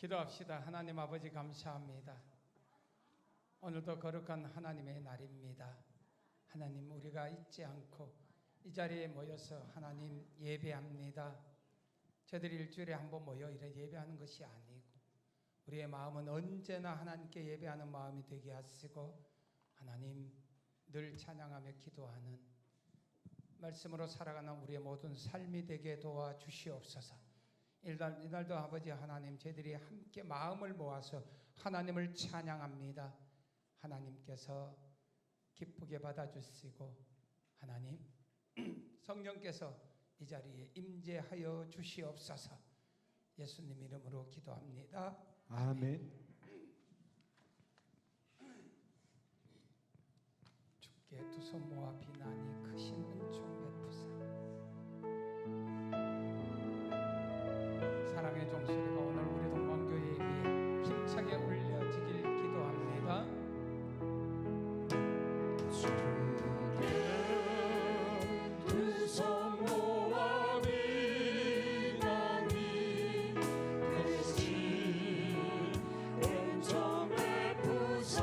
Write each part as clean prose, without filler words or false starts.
기도합시다. 하나님 아버지 감사합니다. 오늘도 거룩한 하나님의 날입니다. 하나님, 우리가 잊지 않고 이 자리에 모여서 하나님 예배합니다. 저들이 일주일에 한 번 모여 이래 예배하는 것이 아니고 우리의 마음은 언제나 하나님께 예배하는 마음이 되게 하시고 하나님 늘 찬양하며 기도하는 말씀으로 살아가는 우리의 모든 삶이 되게 도와주시옵소서. 이날도 아버지 하나님, 저희들이 함께 마음을 모아서 하나님을 찬양합니다. 하나님께서 기쁘게 받아주시고 하나님 성령께서 이 자리에 임재하여 주시옵소서. 예수님 이름으로 기도합니다. 아멘. 주께 두 손 모아 비나니 크신 은총 베푸사. 사랑의 종소리가 오늘 우리 동방교회에 위해 힘차게 울려지길 기도합니다. 주께 두 손 모아 비나니 크신 은총 베푸사.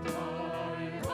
달과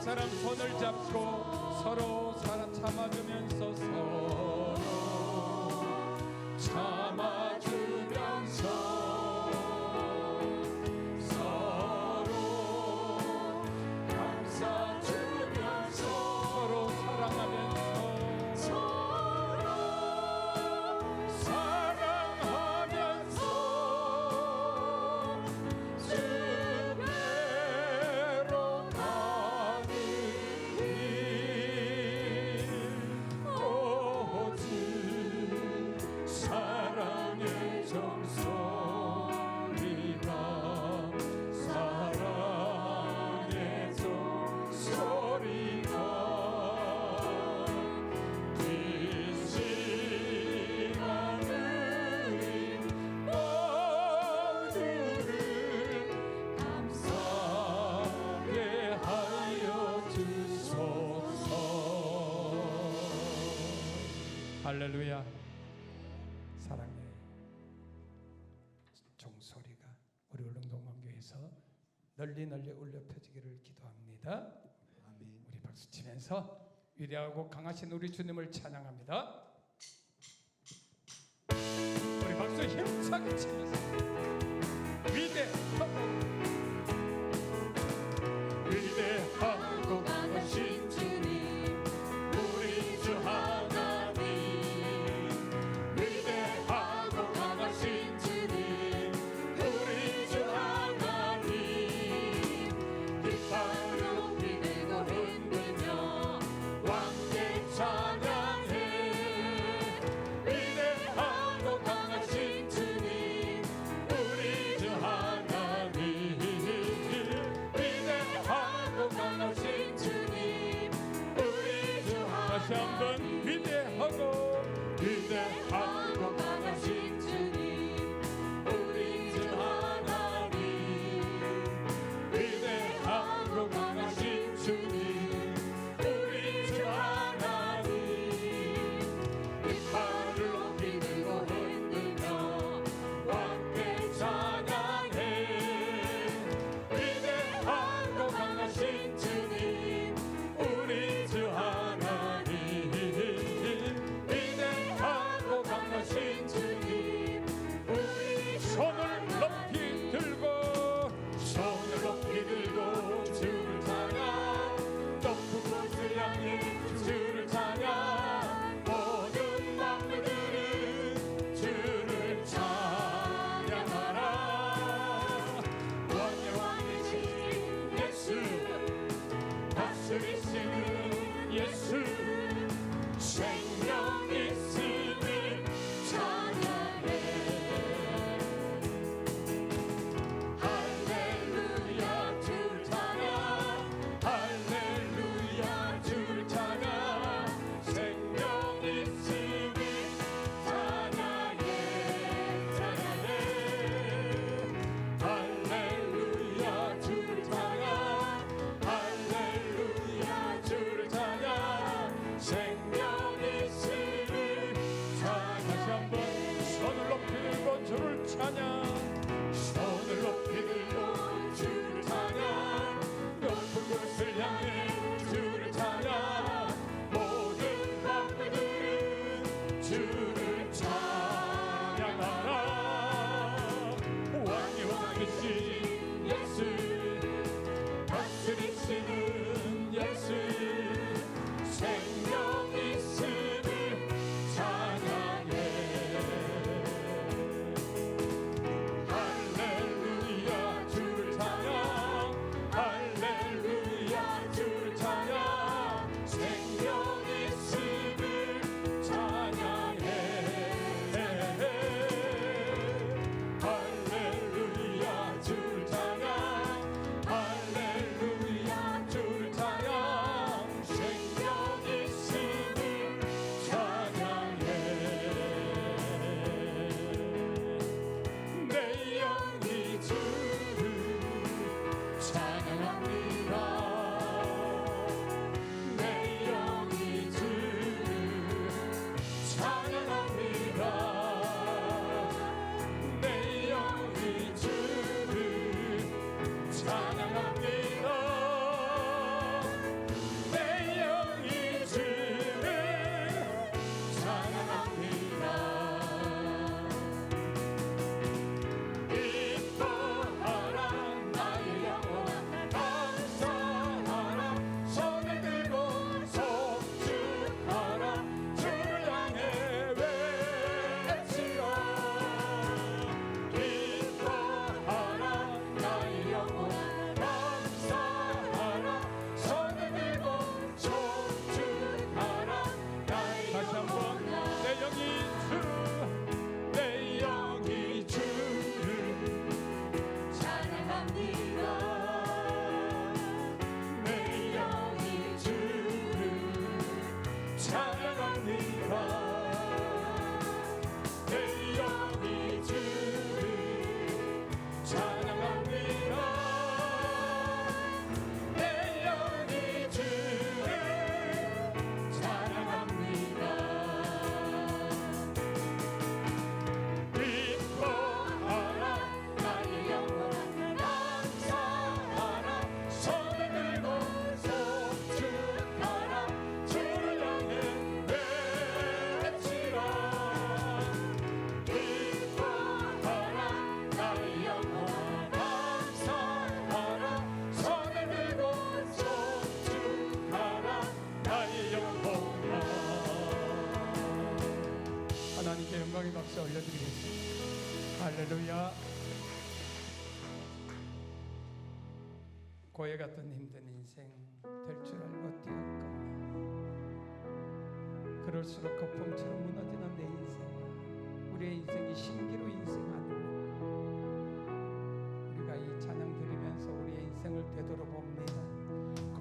사람 손을 잡고 서로 참아주면서 서로 참아주면서 서로 감싸주면서 서로 사랑하면서 사랑하면서 주께로 가는 길 오직 사랑의 종소리가 사랑의 종소리가 귀신하는 모두를 감사하게 하여 주소서. 할렐루야. 사랑의 종소리가 우리 울릉동만교에서 널리 울려 펴지기를 기도합니다. 우리 박수 치면서 위대하고 강하신 우리 주님을 찬양합니다. 우리 박수 힘차게 치면서 위대하고 위대하고 강하신 주님 우리 주 하나님 위대하고 강하신 주님 우리 주 하나님 깃발로 비들고 흔들며 왕께 찬양해 위대하고 강하신 주님 우리 주 하나님 위대하고 강하신 주님 우리 주 다시 한번 하나님 위대하고 위대하고 강하신 주님 우리 주 하나님 위대하고 강하신 주님 우리 주 하나님 깃발을 높이 들고 흔들며 왕께 찬양해 위대하고 강하신 주님 우리 주 하나님 위대하고 강하신 주님 우리 주 손을 높이 들고 손을 높이 들고 주를 찬양 높은 곳을 향해 주를 찬양 모든 만물들은 주를 찬양하라 왕의 왕이신 예수 다스리시는 예수 생명 있음을 찬양해 할렐루야 주를 찬양 할렐루야 주를 찬양 생명 있음을 찬양해 찬양해 할렐루야 주를 찬양 할렐루야 주를 찬양 생명 있음을 찬양해 다시 한번 손을 높이 들고 주를 찬양 손을 높이 들고 주를 찬양 높은 곳을 향해 주를 찬양 모든 만물들은 주를 찬양하라 왕의 왕이신 예수 다스리시는 예수 생명 있음을 찬양해 할렐루야 주를 찬양 할렐루야 주를 찬양 생명 있음을 찬양해 할렐루야 주를 찬양 할렐루야 주를 찬양 생명 있음을 찬양해 내 영이 주를 찬양합니다 내 영이 주를 찬양합니다 내 영이 주를 찬양합니다 박수 올려드리겠습니다. 할렐루야. 고해 같은 힘든 인생 될 줄 알고 뛰었거나 그럴수록 거품처럼 무너지는 내 인생, 우리의 인생이 신기루 인생하는 우리가 이 찬양 드리면서 우리의 인생을 되돌아봅니다.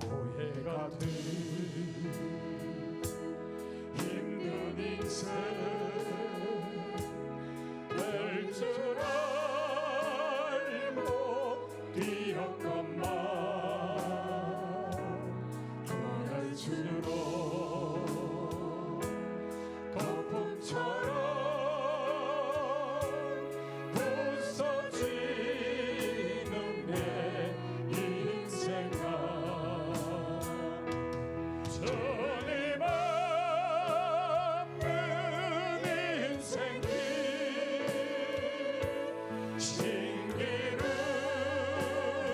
고해 같은 힘든 인생 될 줄 알고 뛰었건만 그럴수록 거품처럼 부서지는 내 인생아 주님 없는 인생길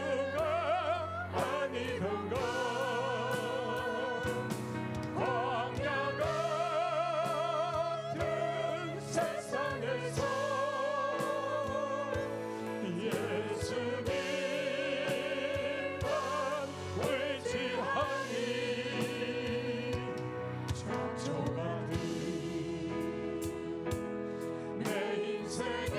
신기루가 아니던가 광야 같은 세상에서 예수님만 의지하니 쫓겨가는 내 인생에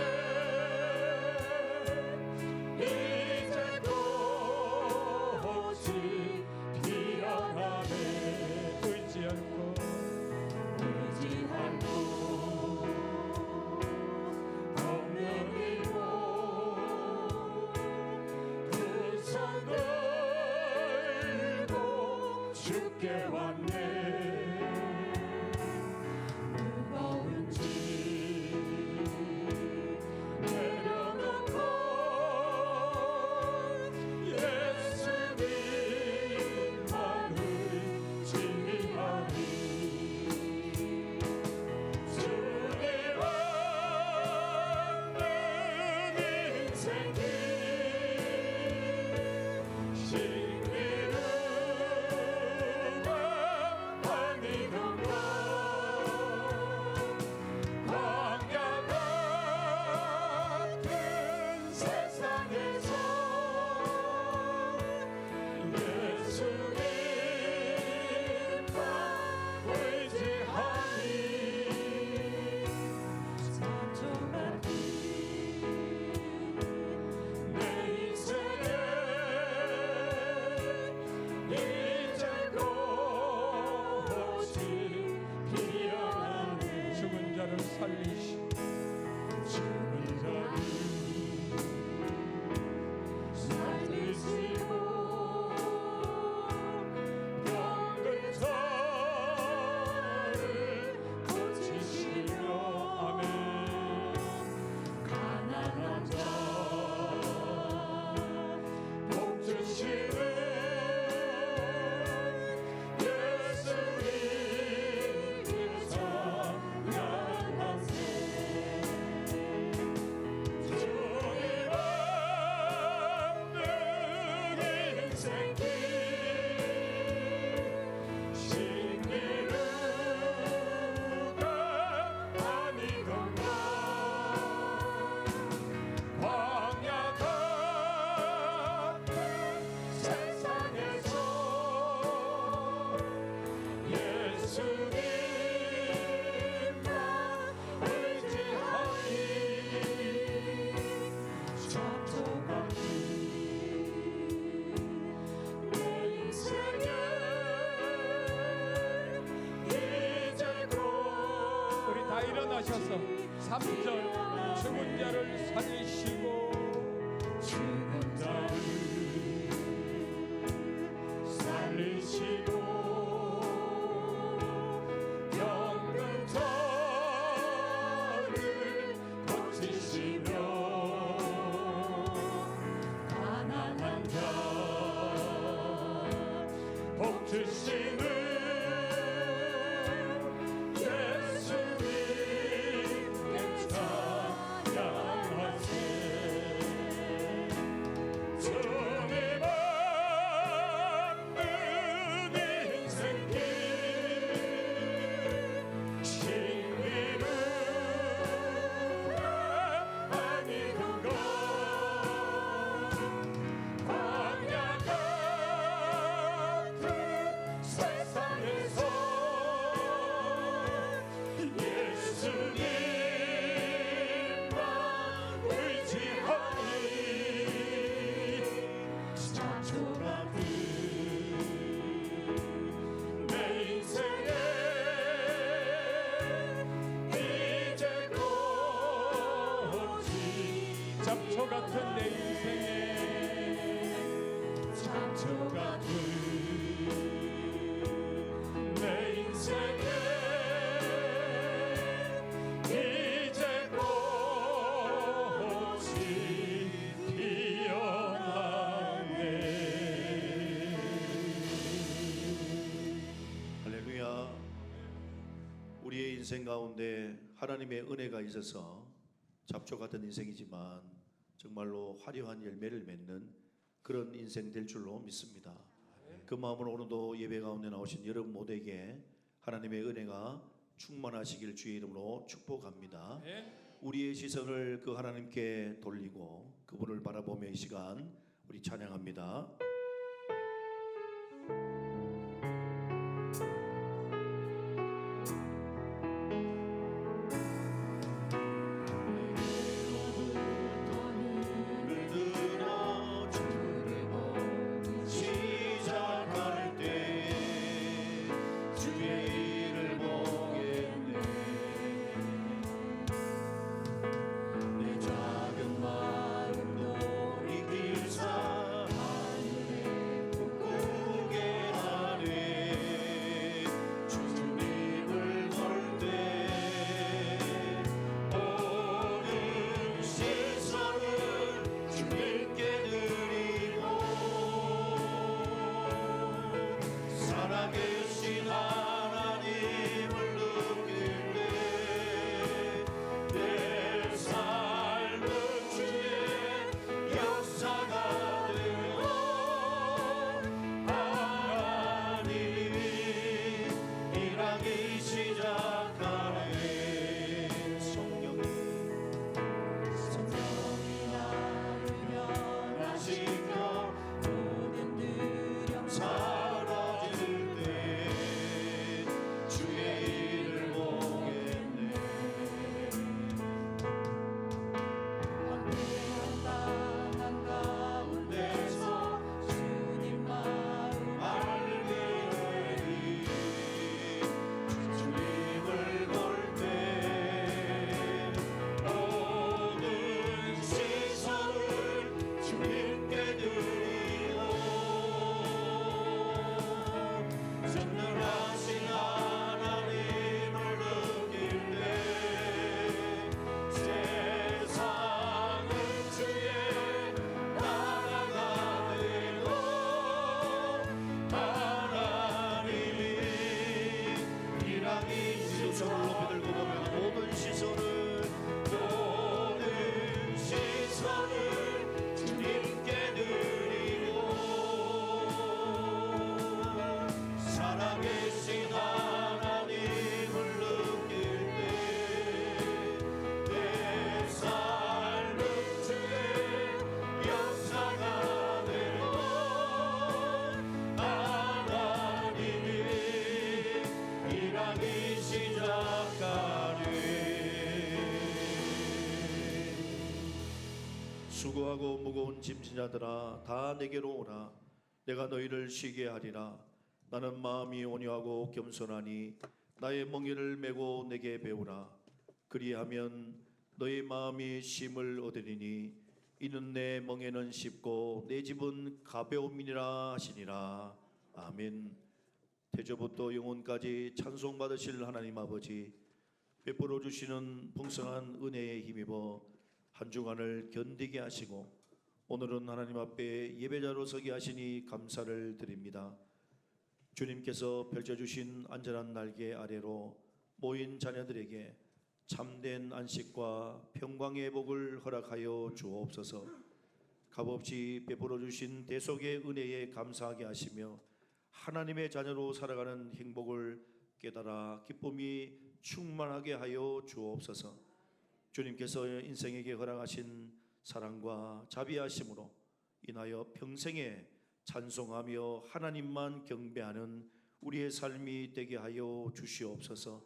이제 꽃이 피어나네 의지 않고 엉명이고 두 손 들고 죽게 왔네 무거운 짐 내려놓고 예수님만 의지하니 주님 없는 인생길 신기루가 아니던가 광야 같은 세상에서 예수님만 의지하니 쫓겨가는 내 인생에 이제 꽃이 피어나네 죽은 자를 살리시고 죽은 자를 살리시고 병든 자를 고치시며 아멘 가난한 자 복 주시는 예수님을 찬양하세 주님 없는 인생길 신기루가 아니던가 광야 같은 세상에서 예수님만 의지하니 쫓겨가는 내 인생에 이제 곧 우리 다 일어나셔서 3절 죽은 자를 살리시고 죽은 자를 살리시고 병든 자를 고치시며 가난한 자 복 주시는 예수님께 찬양하세 주님 없는 인생길 신기루가 같은 내 인생에 이제 꽃이 피어나네. 할렐루야. 우리의 인생 가운데 하나님의 은혜가 있어서 잡초 같은 인생이지만 정말로 화려한 열매를 맺는 그런 인생 될 줄로 믿습니다. 그 마음으로 오늘도 예배 가운데 나오신 여러분 모두에게 하나님의 은혜가 충만하시길 주의 이름으로 축복합니다. 우리의 시선을 그 하나님께 돌리고 그분을 바라보며 이 시간 우리 찬양합니다. 수고하고 무거운 짐진 자들아 다 내게로 오라. 내가 너희를 쉬게 하리라. 나는 마음이 온유하고 겸손하니 나의 멍에를 메고 내게 배우라. 그리하면 너희 마음이 쉼을 얻으리니 이는 내 멍에는 쉽고 내 집은 가벼움이니라 하시니라. 아멘. 태초부터 영혼까지 찬송받으실 하나님 아버지, 베풀어 주시는 풍성한 은혜에 힘입어 한 주간을 견디게 하시고 오늘은 하나님 앞에 예배자로 서게 하시니 감사를 드립니다. 주님께서 펼쳐주신 안전한 날개 아래로 모인 자녀들에게 참된 안식과 평강의 복을 허락하여 주옵소서. 값없이 베풀어 주신 대속의 은혜에 감사하게 하시며 하나님의 자녀로 살아가는 행복을 깨달아 기쁨이 충만하게 하여 주옵소서. 주님께서 인생에게 허락하신 사랑과 자비하심으로 인하여 평생에 찬송하며 하나님만 경배하는 우리의 삶이 되게 하여 주시옵소서.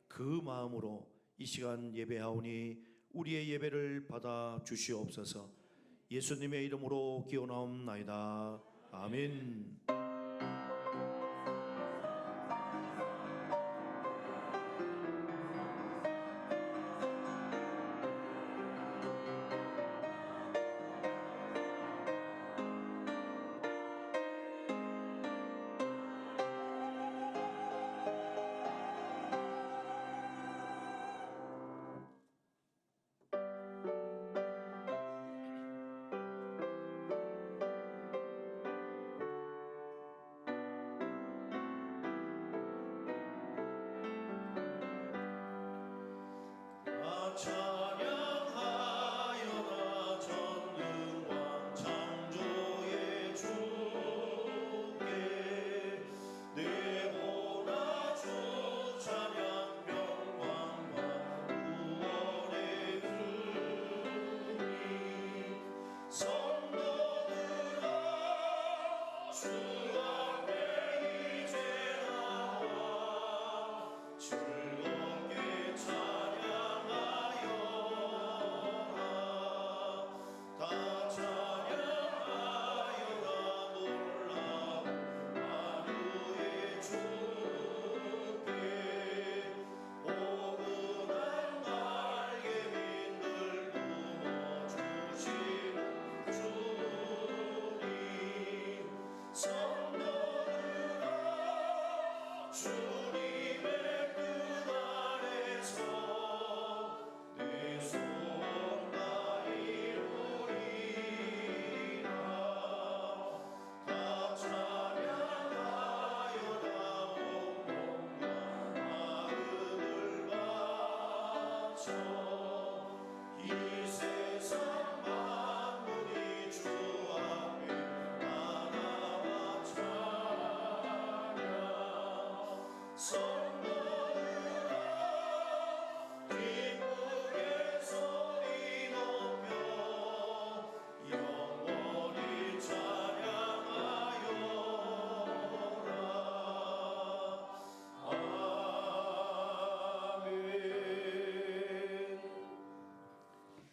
그 마음으로 이 시간 예배하오니 우리의 예배를 받아 주시옵소서. 예수님의 이름으로 기원하옵나이다. 아멘. 주님의 뜻 안에서 내 소원 다 이루리라. 다 찬양하여 나온 몸과 마음을 바쳐 이 세상 만물이 주 앞에 하나와 찬양 성도들아 기쁘게 소리 높여 영원히 찬양하여라. 아멘.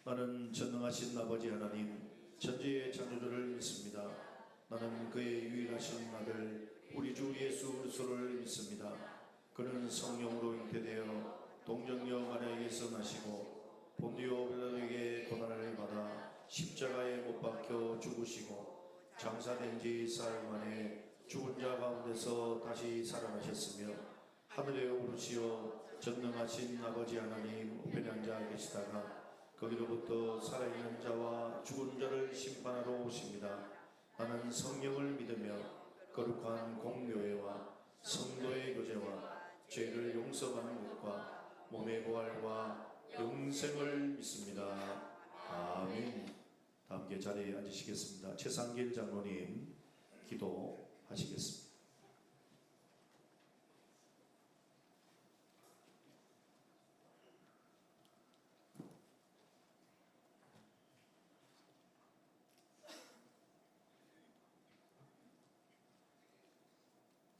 나는 전능하신 아버지 하나님 천지의 창조주를 믿습니다. 나는 그의 유일하신 아들 우리 주 예수 그리스도를 믿습니다. 그는 성령으로 잉태되어 동정녀 마리아에게서 나시고 본디오 빌라도에게 고난을 받아 십자가에 못 박혀 죽으시고 장사된 지 사흘 만에 죽은 자 가운데서 다시 살아나셨으며 하늘에 오르시어 전능하신 아버지 하나님 우편에 앉아 계시다가 거기로부터 살아있는 자와 죽은 자를 심판하러 오십니다. 나는 성령을 믿으며 거룩한 공교회와 성도의 교제와 죄를 용서하는 것과 몸의 부활과 영생을 믿습니다. 아멘. 다 함께 자리에 앉으시겠습니다. 최상길 장로님 기도하시겠습니다.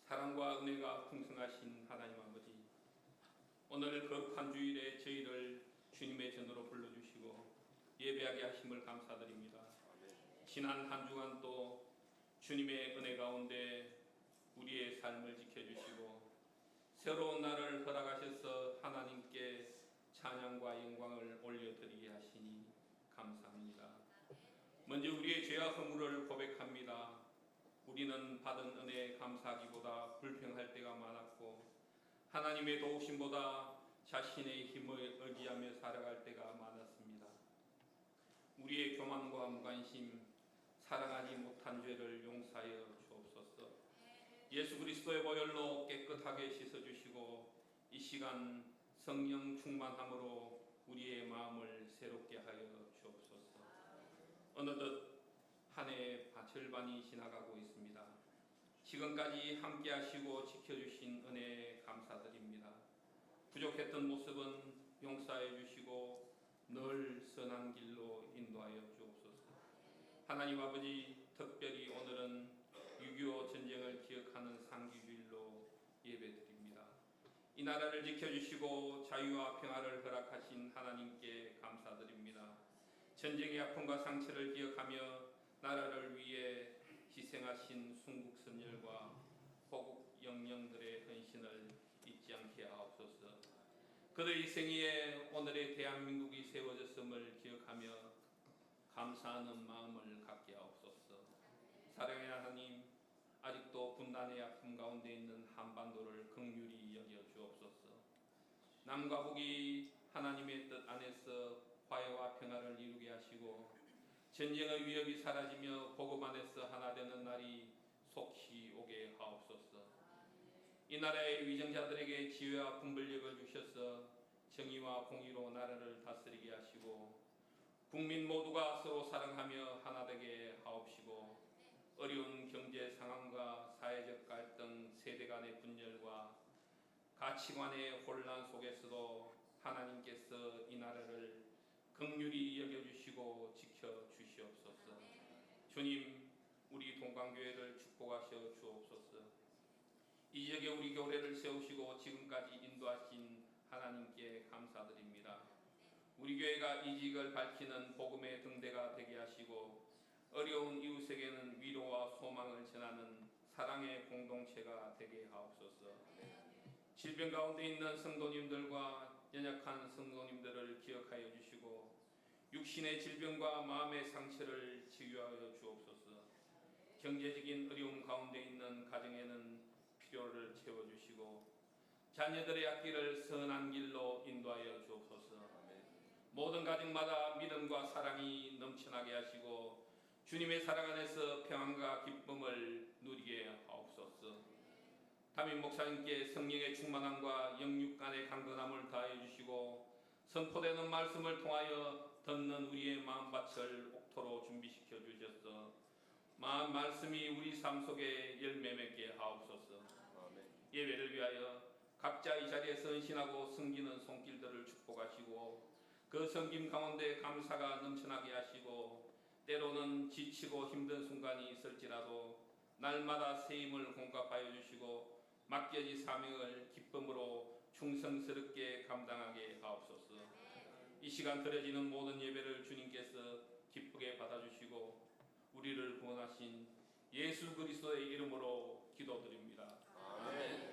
사랑과 은혜가 풍성하신 하나님 아버지, 오늘 거룩한 주일에 저희를 주님의 전으로 불러주시고 예배하게 하심을 감사드립니다. 지난 한 주간 또 주님의 은혜 가운데 우리의 삶을 지켜주시고 새로운 날을 허락하셔서 하나님께 찬양과 영광을 올려드리게 하시니 감사합니다. 먼저 우리의 죄와 허물을 고백합니다. 우리는 받은 은혜에 감사하기보다 불평할 때가 많았고 하나님의 도우심보다 자신의 힘을 의지하며 살아갈 때가 많았습니다. 우리의 교만과 무관심, 사랑하지 못한 죄를 용서하여 주옵소서. 예수 그리스도의 보혈로 깨끗하게 씻어주시고 이 시간 성령 충만함으로 우리의 마음을 새롭게 하여 주옵소서. 어느덧 한 해 절반이 지나가고 있습니다. 지금까지 함께 하시고 지켜주신 은혜에 감사드립니다. 부족했던 모습은 용서해 주시고 늘 선한 길로 인도하여 주옵소서. 하나님 아버지, 특별히 오늘은 6.25 전쟁을 기억하는 상기주일로 예배드립니다. 이 나라를 지켜주시고 자유와 평화를 허락하신 하나님께 감사드립니다. 전쟁의 아픔과 상처를 기억하며 나라를 위해 희생하신 순국선열과 호국 영령들의 헌신을 잊지 않게 하옵소서. 그들의 희생에 오늘의 대한민국이 세워졌음을 기억하며 감사하는 마음을 갖게 하옵소서. 사랑의 하나님, 아직도 분단의 아픔 가운데 있는 한반도를 긍휼히 여겨 주옵소서. 남과 북이 하나님의 뜻 안에서 화해와 평화를 이루게 하시고 전쟁의 위협이 사라지며 복음 안에서 하나 되는 날이 속히 오게 하옵소서. 이 나라의 위정자들에게 지혜와 분별력을 주셔서 정의와 공의로 나라를 다스리게 하시고 국민 모두가 서로 사랑하며 하나 되게 하옵시고 어려운 경제 상황과 사회적 갈등, 세대 간의 분열과 가치관의 혼란 속에서도 하나님께서 이 나라를 긍휼히 여겨주시고 지켜주시옵소서. 주님, 우리 동방교회를 축복하셔 주옵소서. 이 지역에 우리 교회를 세우시고 지금까지 인도하신 하나님께 감사드립니다. 우리 교회가 이 지역을 밝히는 복음의 등대가 되게 하시고 어려운 이웃에게는 위로와 소망을 전하는 사랑의 공동체가 되게 하옵소서. 질병 가운데 있는 성도님들과 연약한 성도님들을 기억하여 주시고 육신의 질병과 마음의 상처를 치유하여 주옵소서. 경제적인 어려움 가운데 있는 가정에는 필요를 채워주시고 자녀들의 앞길을 선한 길로 인도하여 주옵소서. 모든 가정마다 믿음과 사랑이 넘쳐나게 하시고 주님의 사랑 안에서 평안과 기쁨을 누리게 하옵소서. 담임 목사님께 성령의 충만함과 영육 간의 강건함을 다해 주시고 선포되는 말씀을 통하여 듣는 우리의 마음밭을 옥토로 준비시켜 주셔서 말씀이 우리 삶 속에 열매 맺게 하옵소서. 예배를 위하여 각자 이 자리에 선신하고 섬기는 손길들을 축복하시고 그 섬김 가운데 감사가 넘쳐나게 하시고 때로는 지치고 힘든 순간이 있을지라도 날마다 새 힘을 공급하여 주시고 맡겨진 사명을 기쁨으로 충성스럽게 감당하게 하옵소서. 이 시간 드려지는 모든 예배를 주님께서 기쁘게 받아주시고 우리를 구원하신 예수 그리스도의 이름으로 기도드립니다. 아멘.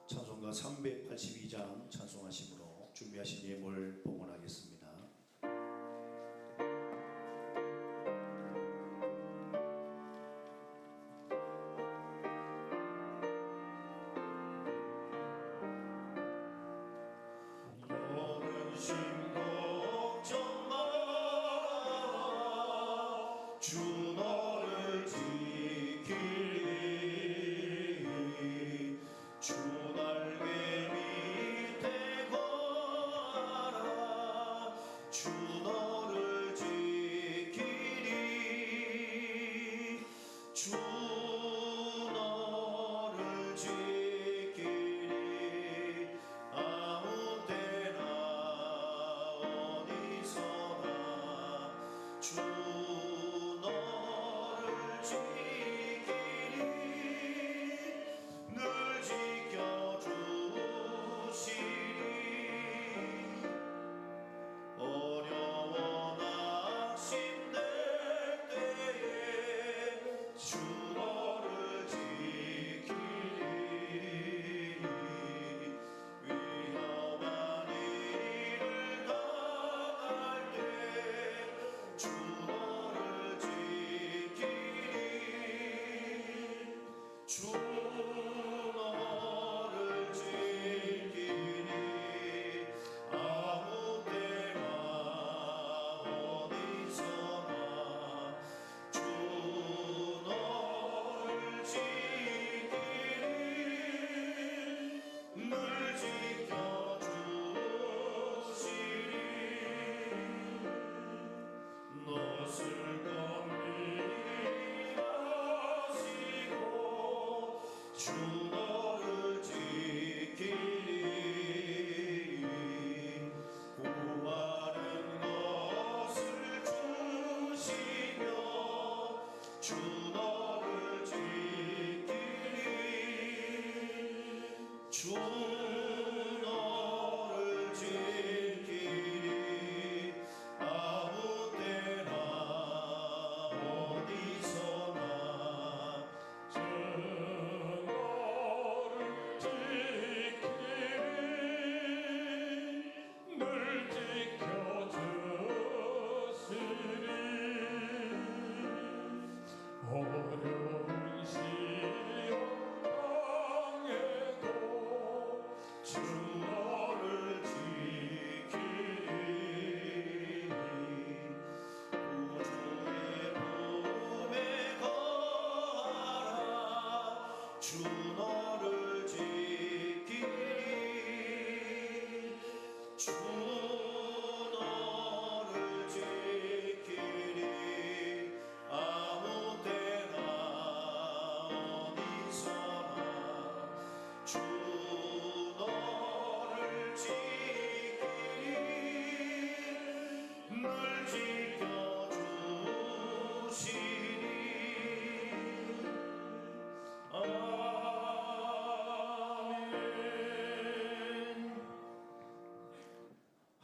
찬송가 382장 찬송하심으로 준비하신 예물 봉헌하겠습니다.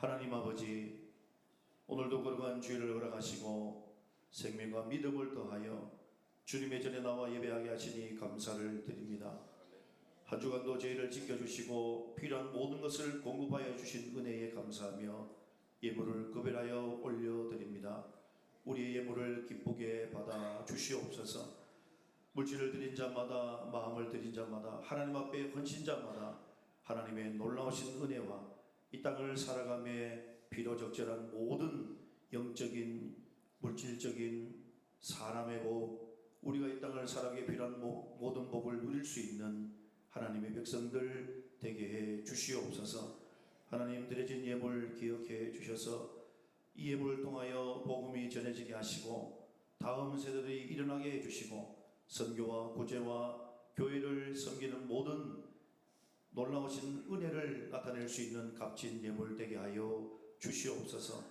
하나님 아버지, 오늘도 거룩한 주일을 허락하시고 생명과 믿음을 더하여 주님의 전에 나와 예배하게 하시니 감사를 드립니다. 한 주간도 저희를 지켜주시고 필요한 모든 것을 공급하여 주신 은혜에 감사하며 예물을 급여하여 올려드립니다. 우리의 예물을 기쁘게 받아 주시옵소서. 물질을 드린 자마다, 마음을 드린 자마다, 하나님 앞에 헌신 자마다 하나님의 놀라우신 은혜와 이 땅을 살아감에 필요적절한 모든 영적인, 물질적인 사람의 복, 우리가 이 땅을 살아가기에 필요한 모든 복을 누릴 수 있는 하나님의 백성들 되게 해 주시옵소서. 하나님 드려진 예물 기억해 주셔서 이 예물을 통하여 복음이 전해지게 하시고 다음 세대들이 일어나게 해 주시고 선교와 구제와 교회를 섬기는 모든 놀라우신 은혜를 나타낼 수 있는 값진 예물 되게 하여 주시옵소서.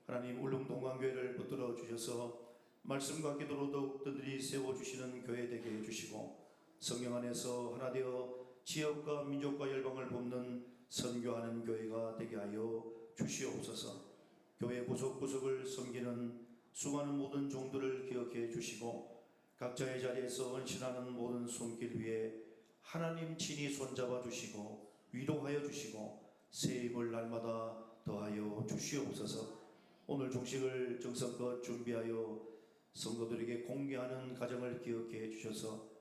하나님 울릉동강교회를 붙들어 주셔서 말씀과 기도로 더욱 든든히 세워주시는 교회 되게 해주시고 성령 안에서 하나 되어 지역과 민족과 열방을 돕는 선교하는 교회가 되게 하여 주시옵소서. 교회 구석구석을 섬기는 수많은 모든 종들을 기억해 주시고 각자의 자리에서 헌신하는 모든 손길 위에 하나님 친히 손잡아 주시고 위로하여 주시고 새 힘을 날마다 더하여 주시옵소서. 오늘 중식을 정성껏 준비하여 성도들에게 공개하는 가정을 기억해 주셔서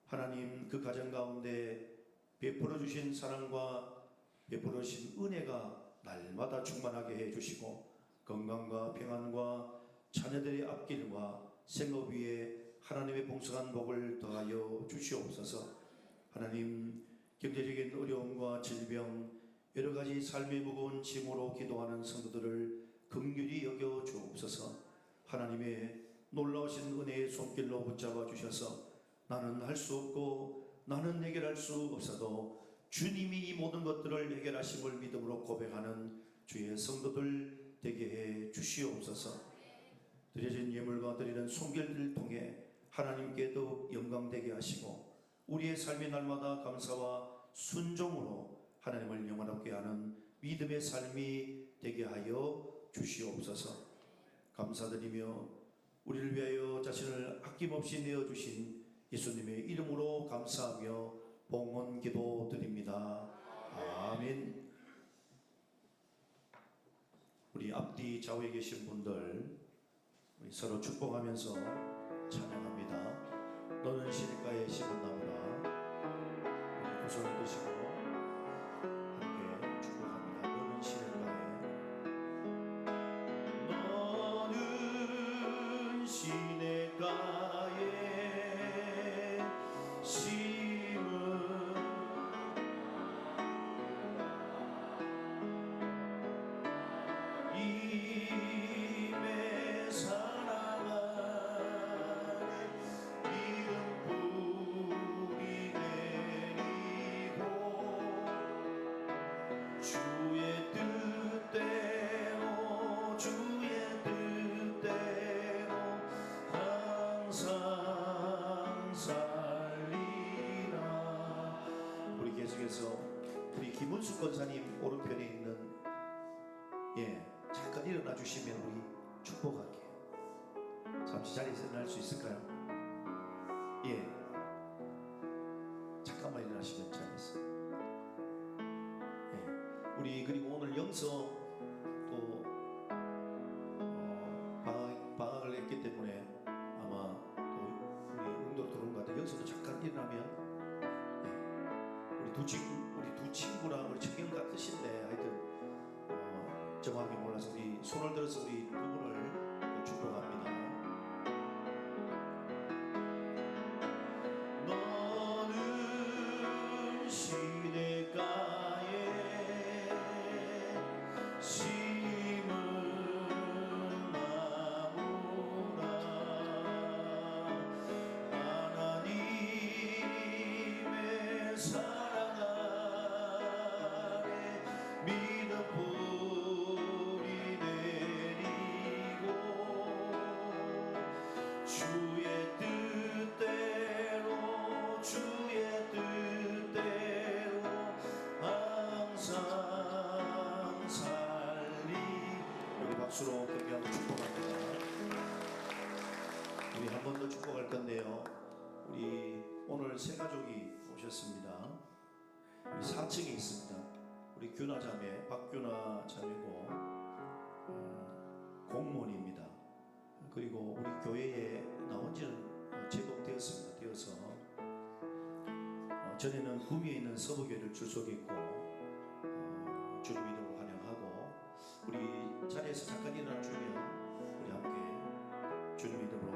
하나님 그 가정 가운데 베풀어 주신 사랑과 베풀어 주신 은혜가 날마다 충만하게 해 주시고 건강과 평안과 자녀들의 앞길과 생업 위에 하나님의 풍성한 복을 더하여 주시옵소서. 하나님 경제적인 어려움과 질병 여러 가지 삶의 무거운 짐으로 기도하는 성도들을 긍휼히 여겨 주옵소서. 하나님의 놀라우신 은혜의 손길로 붙잡아 주셔서 나는 할 수 없고 나는 해결할 수 없어도 주님이 이 모든 것들을 해결하심을 믿음으로 고백하는 주의 성도들 되게 해 주시옵소서. 드려진 예물과 드리는 손길들을 통해 하나님께 더욱 영광되게 하시고 우리의 삶의 날마다 감사와 순종으로 하나님을 영원하게 하는 믿음의 삶이 되게 하여 주시옵소서. 감사드리며 우리를 위하여 자신을 아낌없이 내어주신 예수님의 이름으로 감사하며 봉헌 기도 드립니다. 아멘. 우리 앞뒤 좌우에 계신 분들 우리 서로 축복하면서 찬양합니다. 너는 시냇가에 심은 나무라. 우리 두 손을 드시고 함께 축복합니다. 너는 시냇가에 너는 시냇가에 심은 임에 사랑하네 이름 뿌리 내리고 주의 뜻대로 항상 살리라. 우리 계속해서 우리 김은숙 권사님 오른편에 있는 잠깐 일어나 주시면 우리 축복할게요. 잠시 자리에서 일어날 수 있을까요? 잠깐만 일어나시면 자리에서. 우리 그리고 오늘 영서 또 방학을 했기 때문에 아마 또 우리 응도로 들어온 것 같아요. 영서도 잠깐 일어나면 우리 두 친구랑 우리 청년 같으신데 하여튼 정확히 몰라서 우리 손을 들어서 우리 두 분을 축복합니다. 너는 시냇가에 심은 나무라. 하나님의 사랑 안에 믿음 뿌리 내리고 주의 뜻대로 항상 살리라. 박수로 격려하고 축복합니다. 우리 한 번 더 축복할 건데요. 우리 오늘 세 가족이 오셨습니다. 우리 4층에 있습니다. 우리 규나 자매, 박규나 자매고 공무원입니다. 그리고 우리 교회에 나온 지는 제법 되었습니다. 되어서 전에는 구미에 있는 서부교회를 출석했고 주님 이름으로 환영하고 우리 자리에서 잠깐 일어나주면 우리 함께 주님 이름으로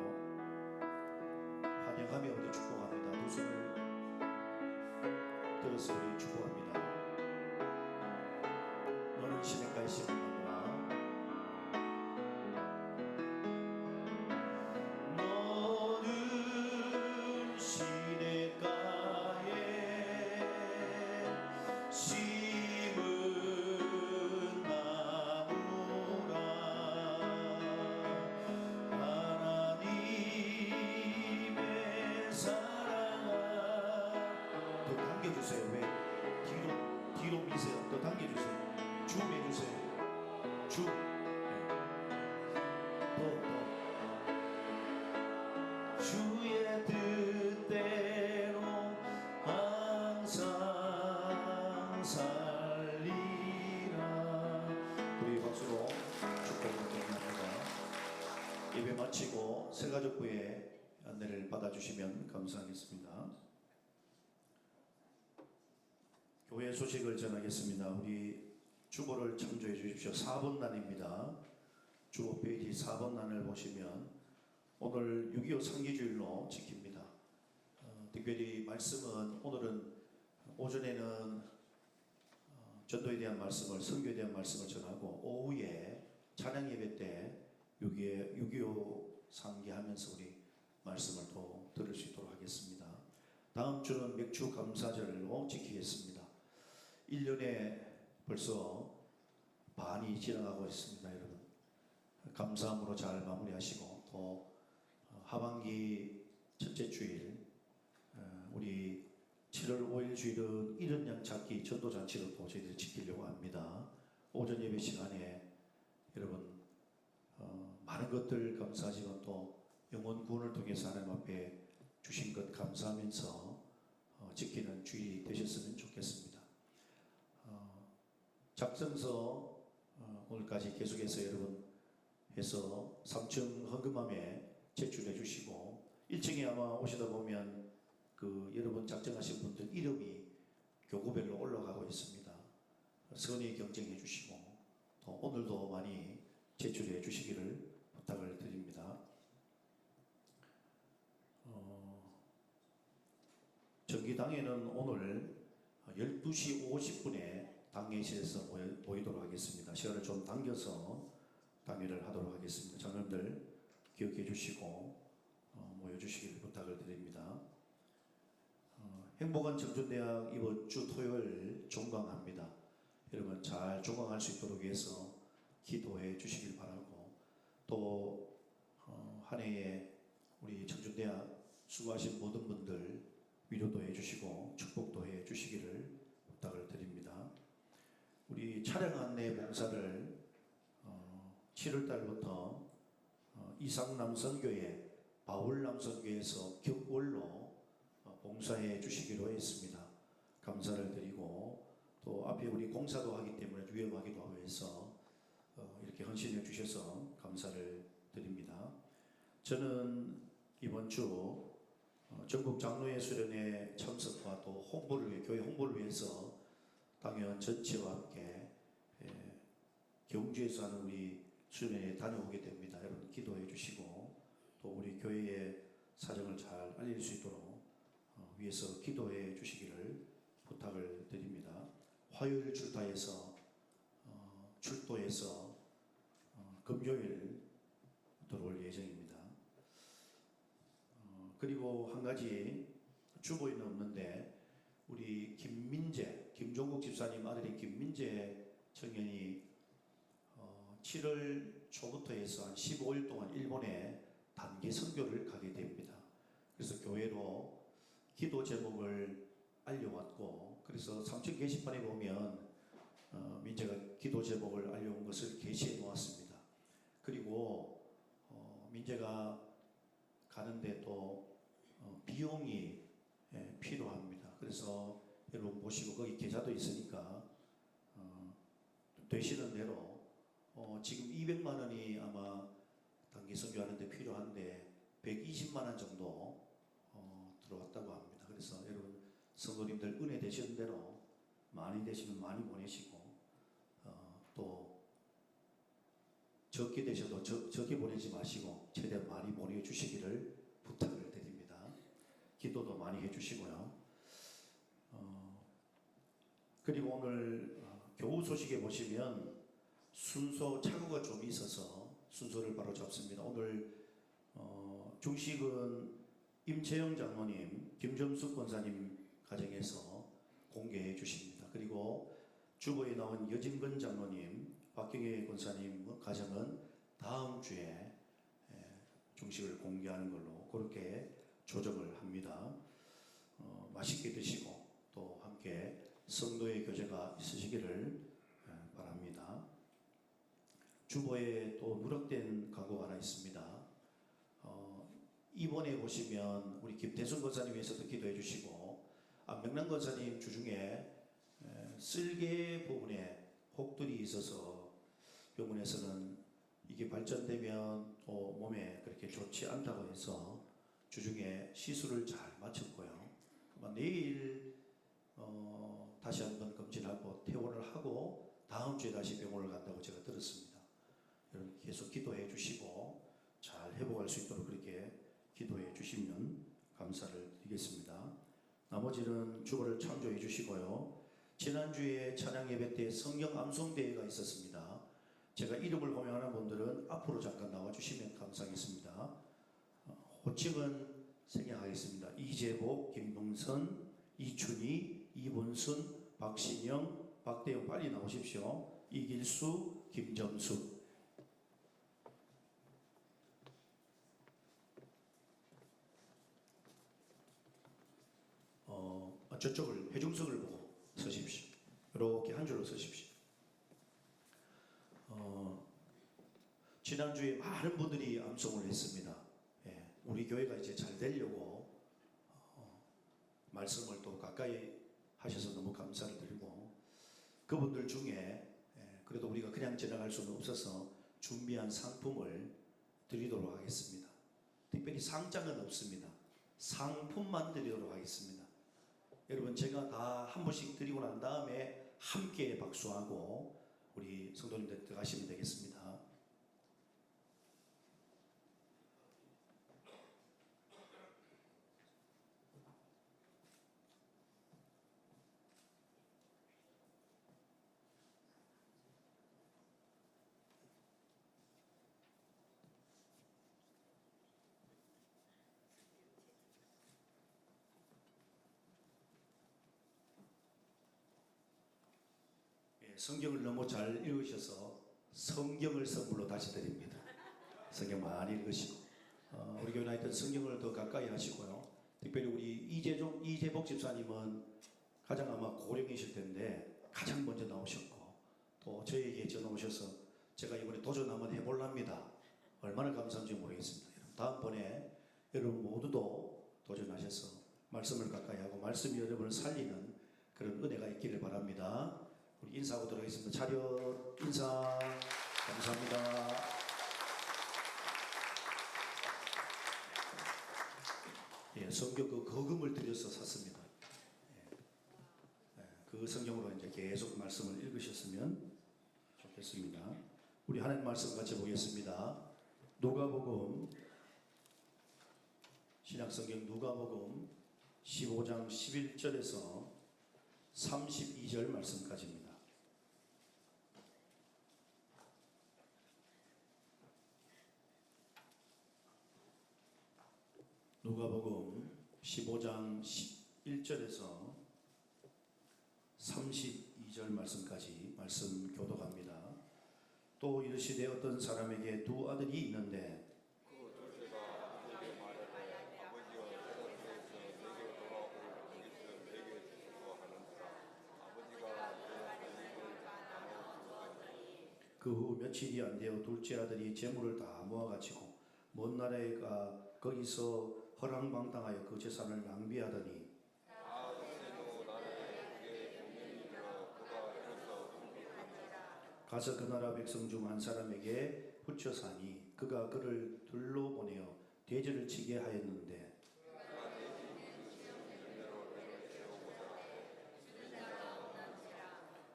환영하며 우리 축복합니다. 두 손을 들어서 우리 축복합니다. 너는 시냇가에 심은 당겨주세요. 왜 뒤로 미세요. 또 당겨주세요. 줌 해주세요. 줌. 더 주의 뜻대로 항상 살리라. 우리 박수로 축복을 드립니다. 예배 마치고 새가족부의 안내를 받아주시면 감사하겠습니다. 교회 소식을 전하겠습니다. 우리 주보를 참조해 주십시오. 4번 난입니다. 주보 페이지 4번 난을 보시면 오늘 6.25 상기주일로 지킵니다. 특별히 말씀은 오늘은 오전에는 전도에 대한 말씀을, 선교에 대한 말씀을 전하고 오후에 찬양 예배 때 6.25 상기하면서 우리 말씀을 또 들을 수 있도록 하겠습니다. 다음 주는 맥주 감사절로 지키겠습니다. 1년에 벌써 반이 지나가고 있습니다. 여러분 감사함으로 잘 마무리하시고 또 하반기 첫째 주일 우리 7월 5일 주일은 이른 양 찾기 전도잔치로 또 저희들이 지키려고 합니다. 오전 예배 시간에 여러분 많은 것들 감사하지만 또 영혼 구원을 통해서 하나님 앞에 주신 것 감사하면서 지키는 주일이 되셨으면 좋겠습니다. 작성서 오늘까지 계속해서 여러분 해서 3층 헌금함에 제출해 주시고 1층에 아마 오시다 보면 그 여러분 작정하신 분들 이름이 교구별로 올라가고 있습니다. 선의 경쟁해 주시고 또 오늘도 많이 제출해 주시기를 부탁을 드립니다. 정기당회는 오늘 12시 50분에 당회실에서 모이도록 하겠습니다. 시간을 좀 당겨서 당회를 하도록 하겠습니다. 장로님들 기억해 주시고 모여주시기를 부탁을 드립니다. 행복한 청춘대학 이번 주 토요일 종강합니다. 여러분 잘 종강할 수 있도록 위해서 기도해 주시길 바라고 또 한 해에 우리 청춘대학 수고하신 모든 분들 위로도 해주시고 축복도 해주시기를 부탁을 드립니다. 우리 차량 안내 봉사를 7월달부터 이상남선교회 바울남선교회에서 격월로 봉사해 주시기로 했습니다. 감사를 드리고 또 앞에 우리 공사도 하기 때문에 위험하기도 하고 해서 이렇게 헌신해 주셔서 감사를 드립니다. 저는 이번 주 전국 장로회 수련회 참석과 또 홍보를 위해 교회 홍보를 위해서 당연 전체와 함께 경주에서 하는 우리 수련회에 다녀오게 됩니다. 여러분 기도해 주시고 또 우리 교회의 사정을 잘 알릴 수 있도록 위해서 기도해 주시기를 부탁을 드립니다. 화요일 출도해서 금요일 들어올 예정입니다. 그리고 한 가지 주보에는 없는데 우리 김종국 집사님 아들인 김민재 청년이 7월 초부터 해서 한 15일 동안 일본에 단기 선교를 가게 됩니다. 그래서 교회로 기도 제목을 알려왔고 그래서 3층 게시판에 보면 민재가 기도 제목을 알려온 것을 게시해 놓았습니다. 그리고 민재가 가는데 또 비용이 필요합니다. 그래서 여러분 모시고 거기 계좌도 있으니까 되시는 대로 지금 200만 원이 아마 단기 선교하는데 필요한데 120만 원 정도 들어왔다고 합니다. 그래서 여러분 성도님들 은혜 되시는 대로 많이 되시면 많이 보내시고 또 적게 되셔도 적게 보내지 마시고 최대한 많이 보내주시기를 부탁을 드립니다. 기도도 많이 해주시고요. 그리고 오늘 교우 소식에 보시면 순서 착오가 좀 있어서 순서를 바로 잡습니다. 오늘 중식은 임채영 장로님, 김정숙 권사님 가정에서 공개해 주십니다. 그리고 주보에 나온 여진근 장로님, 박경혜 권사님 가정은 다음 주에 중식을 공개하는 걸로 그렇게 조정을 합니다. 맛있게 드시고 또 함께 성도의 교제가 있으시기를 바랍니다. 주보에 또 누락된 광고가 하나 있습니다. 이번에 보시면 우리 김대순 권사님 위해서도 기도해 주시고 안명란 권사님 주중에 쓸개 부분에 혹들이 있어서 병원에서는 이게 발전되면 또 몸에 그렇게 좋지 않다고 해서 주중에 시술을 잘 마쳤고요. 아마 내일 다시 한번 검진하고 퇴원을 하고 다음 주에 다시 병원을 간다고 제가 들었습니다. 여러분 계속 기도해 주시고 잘 회복할 수 있도록 그렇게 기도해 주시면 감사를 드리겠습니다. 나머지는 주보를 참조해 주시고요. 지난주에 찬양 예배 때 성경 암송 대회가 있었습니다. 제가 이름을 호명하는 분들은 앞으로 잠깐 나와 주시면 감사하겠습니다. 호칭은 생략하겠습니다. 이재복, 김동선, 이춘희, 이본순, 박신영, 박대영 빨리 나오십시오. 이길수, 김점수. 저쪽을 회중석을 보고 서십시오. 이렇게 한 줄로 서십시오. 지난주에 많은 분들이 암송을 했습니다. 우리 교회가 이제 잘 되려고 말씀을 또 가까이 하셔서 너무 감사를 드리고 그분들 중에 그래도 우리가 그냥 지나갈 수는 없어서 준비한 상품을 드리도록 하겠습니다. 특별히 상장은 없습니다. 상품만 드리도록 하겠습니다. 여러분 제가 다 한 분씩 드리고 난 다음에 함께 박수하고 우리 성도님들 들어가시면 되겠습니다. 성경을 너무 잘 읽으셔서 성경을 선물로 다시 드립니다. 성경 많이 읽으시고 우리 교회 나이든 성경을 더 가까이 하시고요. 특별히 우리 이재복 집사님은 가장 아마 고령이실 텐데 가장 먼저 나오셨고 또 저에게 전화 오셔서 제가 이번에 도전 한번 해볼랍니다. 얼마나 감사한지 모르겠습니다. 다음번에 여러분 모두도 도전하셔서 말씀을 가까이 하고 말씀이 여러분을 살리는 그런 은혜가 있기를 바랍니다. 우리 인사하고 들어가겠습니다. 차렷 인사. 감사합니다. 성경 그 거금을 들여서 샀습니다. 그 성경으로 이제 계속 말씀을 읽으셨으면 좋겠습니다. 우리 하나님 말씀 같이 보겠습니다. 누가복음 신약성경 누가복음 15장 11절에서 32절 말씀까지입니다. 누가복음 15장 11절에서 32절 말씀까지 말씀 교독합니다. 또 이르시되 어떤 사람에게 두 아들이 있는데 그 그 후 며칠이 안 되어 둘째 아들이 재물을 다 모아가지고 먼 나라에 가 거기서 허랑방탕하여 그 재산을 낭비하더니 가서 그 나라 백성 중 한 사람에게 붙여 사니 그가 그를 둘로 보내어 대제를 치게 하였는데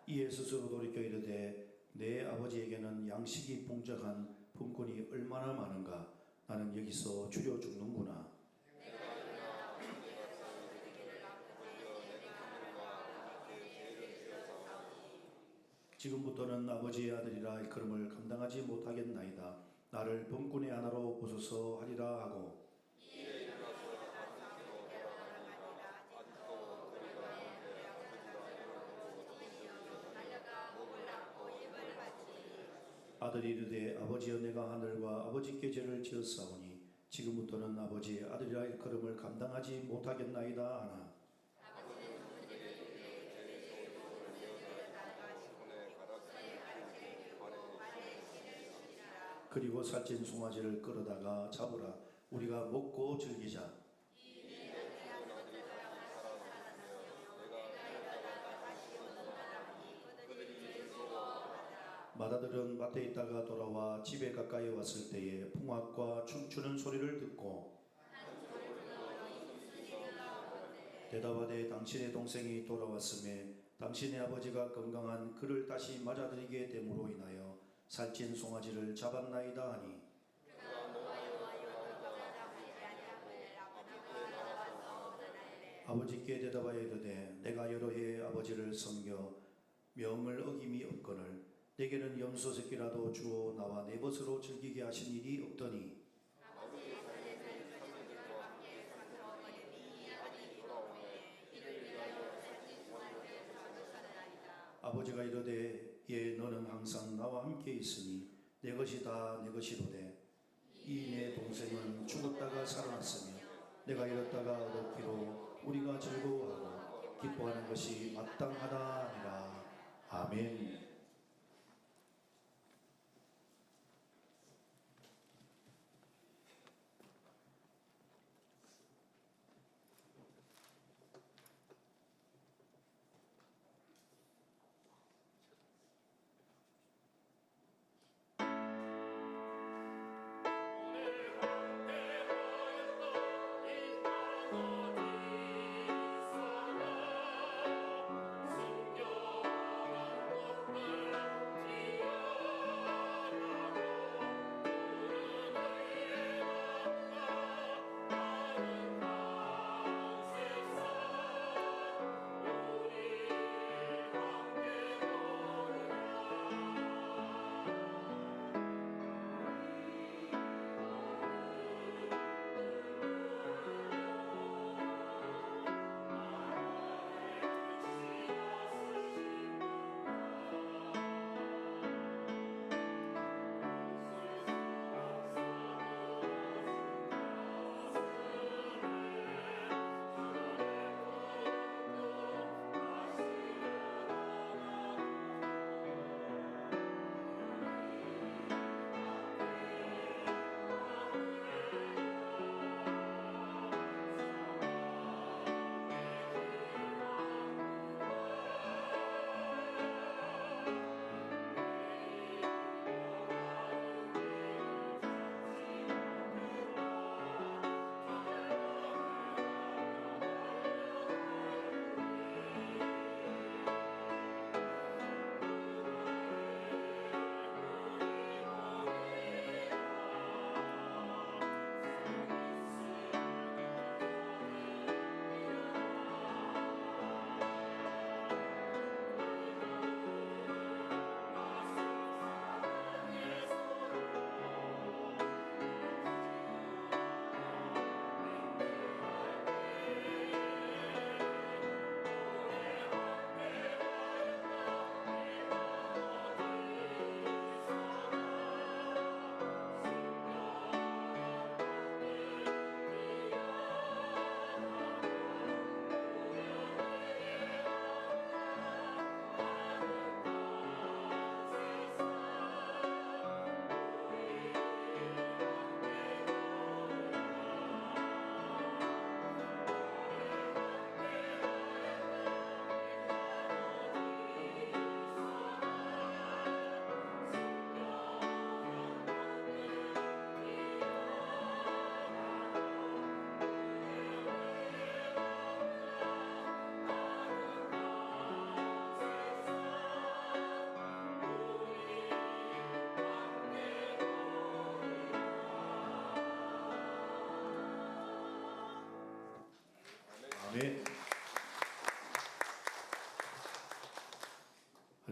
이에 스스로 돌이켜 이르되 내 아버지에게는 양식이 풍족한 품꾼이 얼마나 많은가. 나는 여기서 줄여 죽는구나. 지금부터는 아버지의 아들이라 일컬음을 감당하지 못하겠나이다. 나를 범꾼의 하나로 보소서 하리라 하고 아들이 이르되 아버지여 내가 하늘과 아버지께 죄를 지었사오니 지금부터는 아버지의 아들이라 일컬음을 감당하지 못하겠나이다 하나 그리고 살찐 송아지를 끌어다가 잡으라. 우리가 먹고 즐기자. 마다들은 밭에 있다가 돌아와 집에 가까이 왔을 때에 풍악과 춤추는 소리를 듣고 대답하되 당신의 동생이 돌아왔음에 당신의 아버지가 건강한 그를 다시 맞아들이게 됨으로 인하여 살찐 송아지를 잡았나이다 하니 아버지께 대답하여 이르되 내가 여러 해 아버지를 섬겨 명을 어김이 없거늘 내게는 염소 새끼라도 주어 나와 내 벗으로 즐기게 하신 일이 없더니 아버지가 이르되 예 너는 항상 나와 함께 있으니 내 것이 다 내 것이로되 이 내 동생은 죽었다가 살아났으며 내가 잃었다가 얻었기로 우리가 즐거워하고 기뻐하는 것이 마땅하다 하니라. 아멘. 숨겨난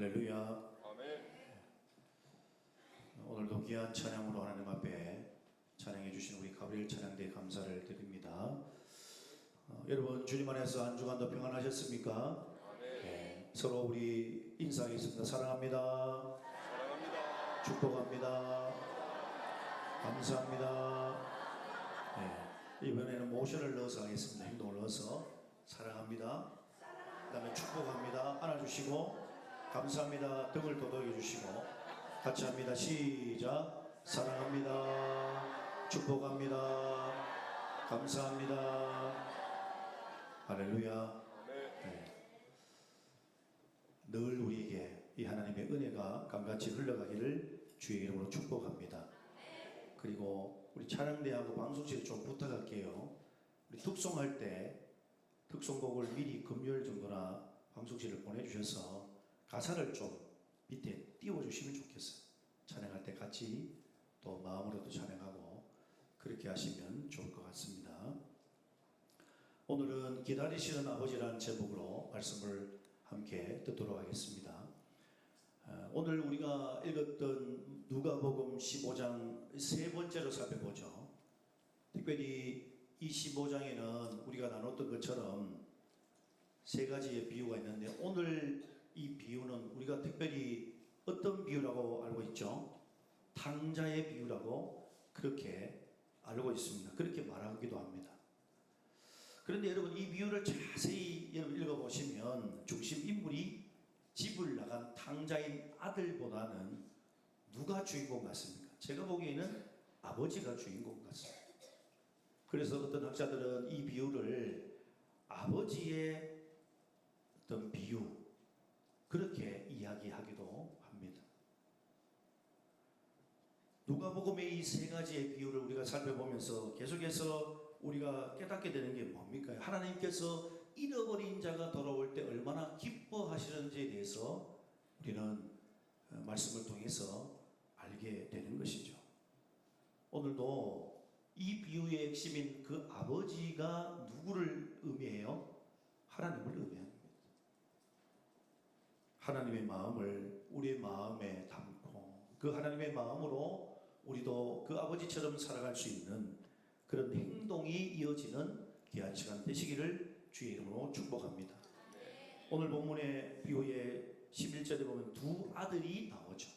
할렐루야. 아멘. 오늘도 귀한 찬양으로 하나님 앞에 찬양해 주신 우리 가브리엘 찬양대에 감사를 드립니다. 여러분 주님 안에서 한 주간도 평안하셨습니까? 네, 서로 우리 인사하겠습니다. 사랑합니다. 사랑합니다. 축복합니다. 감사합니다. 네, 이번에는 모션을 넣어서 하겠습니다. 행동을 넣어서 사랑합니다. 그 다음에 축복합니다. 안아주시고 감사합니다. 등을 도덕해 주시고 같이 합니다. 시작. 사랑합니다. 축복합니다. 감사합니다. 할렐루야. 네. 늘 우리에게 이 하나님의 은혜가 강같이 흘러가기를 주의 이름으로 축복합니다. 그리고 우리 찬양대하고 방송실에 좀 부탁할게요. 우리 특송할 때 특송곡을 미리 금요일 정도나 방송실을 보내주셔서 가사를 좀 밑에 띄워주시면 좋겠어요. 찬양할 때 같이 또 마음으로도 찬양하고 그렇게 하시면 좋을 것 같습니다. 오늘은 기다리시는 아버지라는 제목으로 말씀을 함께 듣도록 하겠습니다. 오늘 우리가 읽었던 누가복음 15장 세 번째로 살펴보죠. 특별히 이 15장에는 우리가 나눴던 것처럼 세 가지의 비유가 있는데 오늘 이 비유는 우리가 특별히 어떤 비유라고 알고 있죠? 탕자의 비유라고 그렇게 알고 있습니다. 그렇게 말하기도 합니다. 그런데 여러분 이 비유를 자세히 읽어보시면 중심 인물이 집을 나간 탕자인 아들보다는 누가 주인공 같습니까? 제가 보기에는 아버지가 주인공 같습니다. 그래서 어떤 학자들은 이 비유를 아버지의 어떤 비유 그렇게 이야기하기도 합니다. 누가복음의 이 세 가지의 비유를 우리가 살펴보면서 계속해서 우리가 깨닫게 되는 게 뭡니까? 하나님께서 잃어버린 자가 돌아올 때 얼마나 기뻐하시는지에 대해서 우리는 말씀을 통해서 알게 되는 것이죠. 오늘도 이 비유의 핵심인 그 아버지가 누구를 의미해요? 하나님을 의미합니다. 하나님의 마음을 우리의 마음에 담고 그 하나님의 마음으로 우리도 그 아버지처럼 살아갈 수 있는 그런 행동이 이어지는 귀한 시간 되시기를 주의 이름으로 축복합니다. 오늘 본문의 비유의 11절에 보면 두 아들이 나오죠.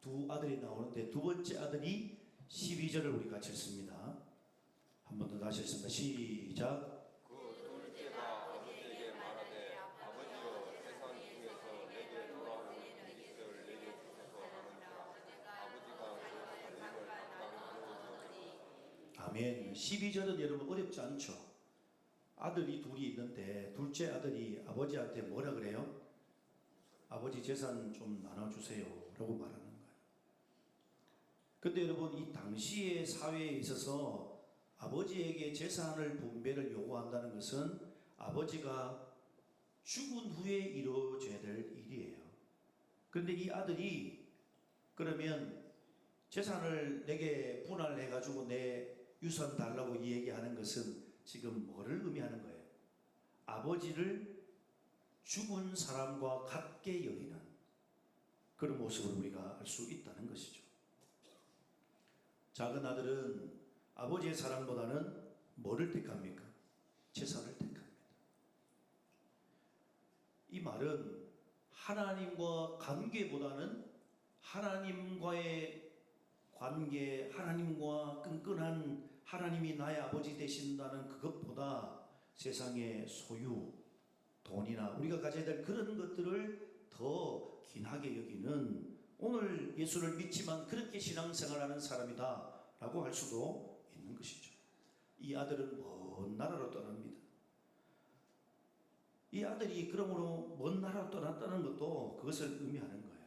두 아들이 나오는데 두 번째 아들이 12절을 우리 같이 읽습니다. 한 번 더 다시 읽습니다. 시작. 그 둘째가 아버지에게 말하되 아버지여 세상 중에서 내게 돌아오는 이것을 내게 주소서 하는지라 아버지가 그 달림을 각각 부어주었으니. 아멘. 12절은 여러분 어렵지 않죠. 아들이 둘이 있는데 둘째 아들이 아버지한테 뭐라 그래요? 아버지 재산 좀 나눠주세요 라고 말하는 거예요. 근데 여러분 이 당시의 사회에 있어서 아버지에게 재산을 분배를 요구한다는 것은 아버지가 죽은 후에 이루어져야 될 일이에요. 그런데 이 아들이 그러면 재산을 내게 분할해 가지고 내 유산 달라고 얘기하는 것은 지금 뭐를 의미하는 거예요? 아버지를 죽은 사람과 같게 여기는 그런 모습을 우리가 알 수 있다는 것이죠. 작은 아들은 아버지의 사랑보다는 뭐를 택합니까? 재산을 택합니다. 이 말은 하나님과 관계보다는 하나님과의 관계, 하나님과 끈끈한 하나님이 나의 아버지 되신다는 그것보다 세상의 소유, 돈이나 우리가 가져야 될 그런 것들을 더 귀하게 여기는 오늘 예수를 믿지만 그렇게 신앙생활하는 사람이다 라고 할 수도 있는 것이죠. 이 아들은 먼 나라로 떠납니다. 이 아들이 그러므로 먼 나라로 떠났다는 것도 그것을 의미하는 거예요.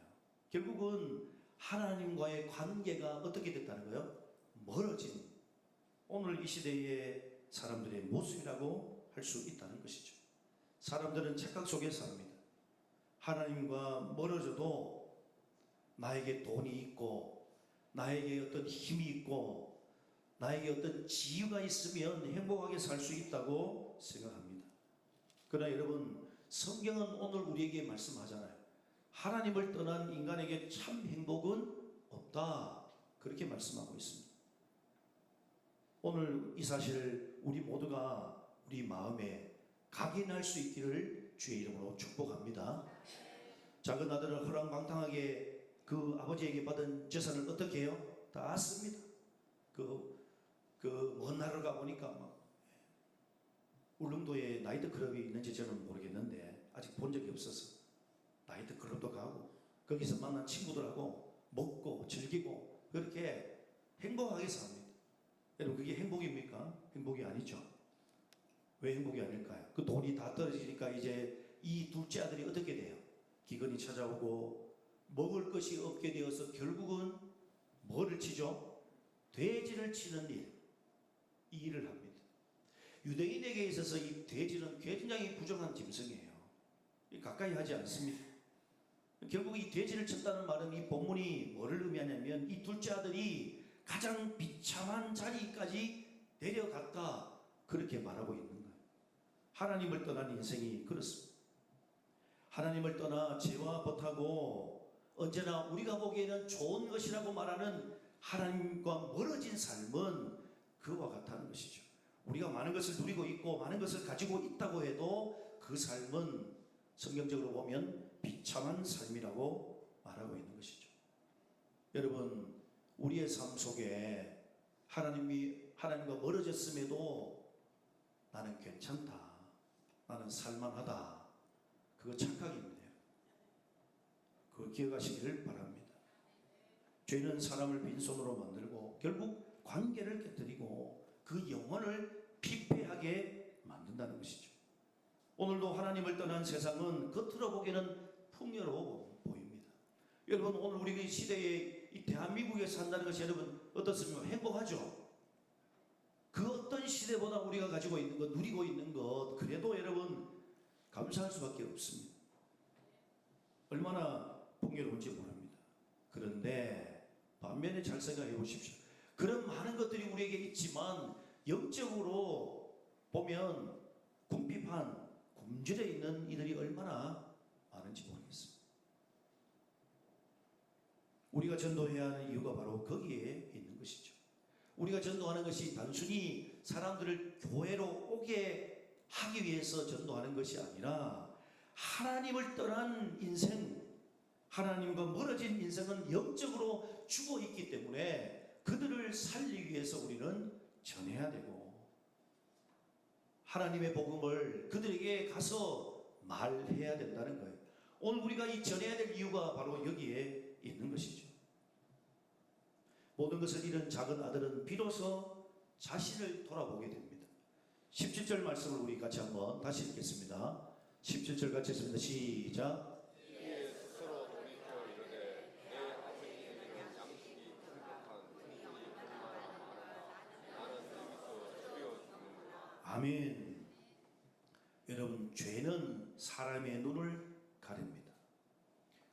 결국은 하나님과의 관계가 어떻게 됐다는 거예요? 멀어진 오늘 이 시대의 사람들의 모습이라고 할 수 있다는 것이죠. 사람들은 착각 속에 삽니다. 하나님과 멀어져도 나에게 돈이 있고 나에게 어떤 힘이 있고 나에게 어떤 지유가 있으면 행복하게 살 수 있다고 생각합니다. 그러나 여러분 성경은 오늘 우리에게 말씀하잖아요. 하나님을 떠난 인간에게 참 행복은 없다. 그렇게 말씀하고 있습니다. 오늘 이 사실을 우리 모두가 우리 마음에 각인할 수 있기를 주의 이름으로 축복합니다. 작은 아들은 허랑방탕하게 그 아버지에게 받은 재산을 어떻게 해요? 다 씁니다. 먼 나라를 가보니까 막 울릉도에 나이트클럽이 있는지 저는 모르겠는데 아직 본 적이 없어서 나이트클럽도 가고 거기서 만난 친구들하고 먹고 즐기고 그렇게 행복하게 삽니다. 여러분 그게 행복입니까? 행복이 아니죠. 왜 행복이 아닐까요? 그 돈이 다 떨어지니까 이제 이 둘째 아들이 어떻게 돼요? 기근이 찾아오고 먹을 것이 없게 되어서 결국은 뭐를 치죠? 돼지를 치는 일, 이 일을 합니다. 유대인에게 있어서 이 돼지는 굉장히 부정한 짐승이에요. 가까이 하지 않습니다. 결국 이 돼지를 쳤다는 말은 이 본문이 뭐를 의미하냐면 이 둘째 아들이 가장 비참한 자리까지 내려갔다 그렇게 말하고 있는 거예요. 하나님을 떠난 인생이 그렇습니다. 하나님을 떠나 죄와 벗하고 언제나 우리가 보기에는 좋은 것이라고 말하는 하나님과 멀어진 삶은 그와 같다는 것이죠. 우리가 많은 것을 누리고 있고 많은 것을 가지고 있다고 해도 그 삶은 성경적으로 보면 비참한 삶이라고 말하고 있는 것이죠. 여러분 우리의 삶 속에 하나님과 멀어졌음에도 나는 괜찮다, 나는 살만하다, 그거 착각입니다. 그거 기억하시기를 바랍니다. 죄는 사람을 빈손으로 만들고 결국 관계를 깨뜨리고 그 영혼을 피폐하게 만든다는 것이죠. 오늘도 하나님을 떠난 세상은 겉으로 보기에는 풍요로워 보입니다. 여러분 오늘 우리 시대에 이 대한민국에 산다는 것이 여러분 어떻습니까? 행복하죠? 그 어떤 시대보다 우리가 가지고 있는 것, 누리고 있는 것 그래도 여러분 감사할 수밖에 없습니다. 얼마나 풍요로운지 모릅니다. 그런데 반면에 잘 생각해 보십시오. 그런 많은 것들이 우리에게 있지만 영적으로 보면 궁핍한 굶주려 있는 이들이 얼마나 많은지 모르겠습니다. 우리가 전도해야 하는 이유가 바로 거기에 있는 것이죠. 우리가 전도하는 것이 단순히 사람들을 교회로 오게 하기 위해서 전도하는 것이 아니라 하나님을 떠난 인생, 하나님과 멀어진 인생은 영적으로 죽어 있기 때문에 그들을 살리기 위해서 우리는 전해야 되고 하나님의 복음을 그들에게 가서 말해야 된다는 거예요. 오늘 우리가 이 전해야 될 이유가 바로 여기에 있는 것이죠. 모든 것을 잃은 작은 아들은 비로소 자신을 돌아보게 됩니다. 17절 말씀을 우리 같이 한번 다시 읽겠습니다. 17절 같이 읽습니다. 시작. 이에 스스로 돌이켜 이르되 내 아버지에게는 양식이 풍족한 풍물이 얼마나 많은가. 나는 여기서 죽여 죽는구나. 아멘. 여러분 죄는 사람의 눈을 가립니다.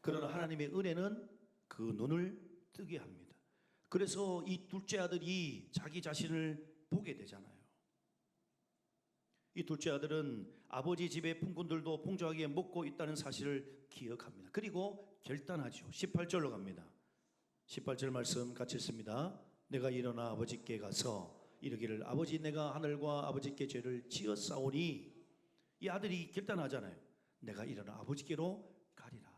그러나 하나님의 은혜는 그 눈을 뜨게 합니다. 그래서 이 둘째 아들이 자기 자신을 보게 되잖아요. 이 둘째 아들은 아버지 집의 품꾼들도 풍족하게 먹고 있다는 사실을 기억합니다. 그리고 결단하죠. 18절로 갑니다. 18절 말씀 같이 읽습니다. 내가 일어나 아버지께 가서 이르기를 아버지 내가 하늘과 아버지께 죄를 지었사오니. 이 아들이 결단하잖아요. 내가 일어나 아버지께로 가리라.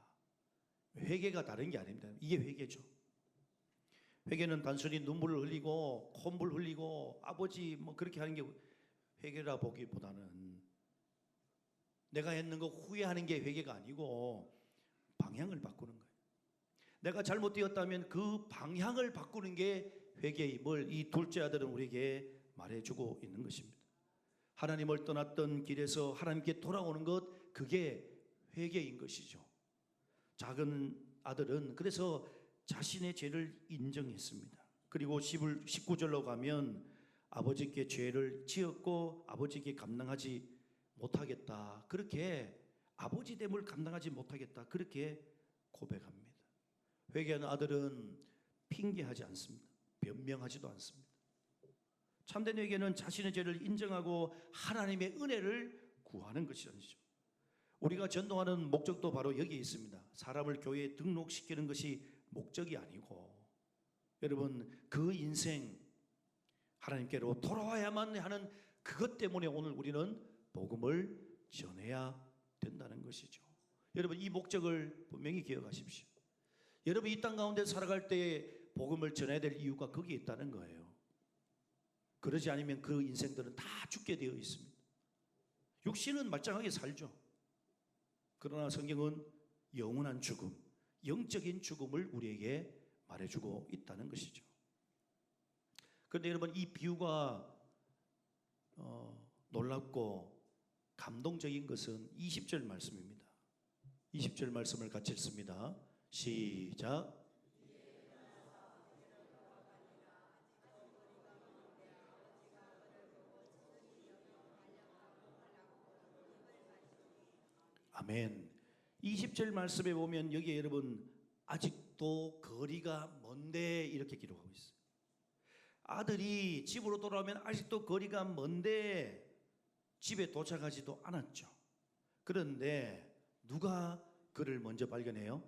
회개가 다른 게 아닙니다. 이게 회개죠. 회개는 단순히 눈물을 흘리고 콧물 흘리고 아버지 뭐 그렇게 하는 게 회개라 보기보다는 내가 했는 거 후회하는 게 회개가 아니고 방향을 바꾸는 거예요. 내가 잘못되었다면 그 방향을 바꾸는 게 회개임을 이 둘째 아들은 우리에게 말해주고 있는 것입니다. 하나님을 떠났던 길에서 하나님께 돌아오는 것, 그게 회개인 것이죠. 작은 아들은 그래서 자신의 죄를 인정했습니다. 그리고 19절로 가면 아버지께 죄를 지었고 아버지께 감당하지 못하겠다. 그렇게 아버지됨을 감당하지 못하겠다. 그렇게 고백합니다. 회개하는 아들은 핑계하지 않습니다. 변명하지도 않습니다. 참된 회개는 자신의 죄를 인정하고 하나님의 은혜를 구하는 것이죠. 우리가 전도하는 목적도 바로 여기에 있습니다. 사람을 교회에 등록시키는 것이 목적이 아니고, 여러분 그 인생 하나님께로 돌아와야만 하는 그것 때문에 오늘 우리는 복음을 전해야 된다는 것이죠. 여러분 이 목적을 분명히 기억하십시오. 여러분 이 땅 가운데 살아갈 때 복음을 전해야 될 이유가 거기에 있다는 거예요. 그러지 않으면 그 인생들은 다 죽게 되어 있습니다. 육신은 말짱하게 살죠. 그러나 성경은 영원한 죽음, 영적인 죽음을 우리에게 말해주고 있다는 것이죠. 그런데 여러분 이 비유가 놀랍고 감동적인 것은 20절 말씀입니다. 20절 말씀을 같이 읽습니다. 시작. 아멘. 20절 말씀에 보면 여기에 여러분 아직도 거리가 먼데 이렇게 기록하고 있어요. 아들이 집으로 돌아오면 아직도 거리가 먼데 집에 도착하지도 않았죠. 그런데 누가 그를 먼저 발견해요?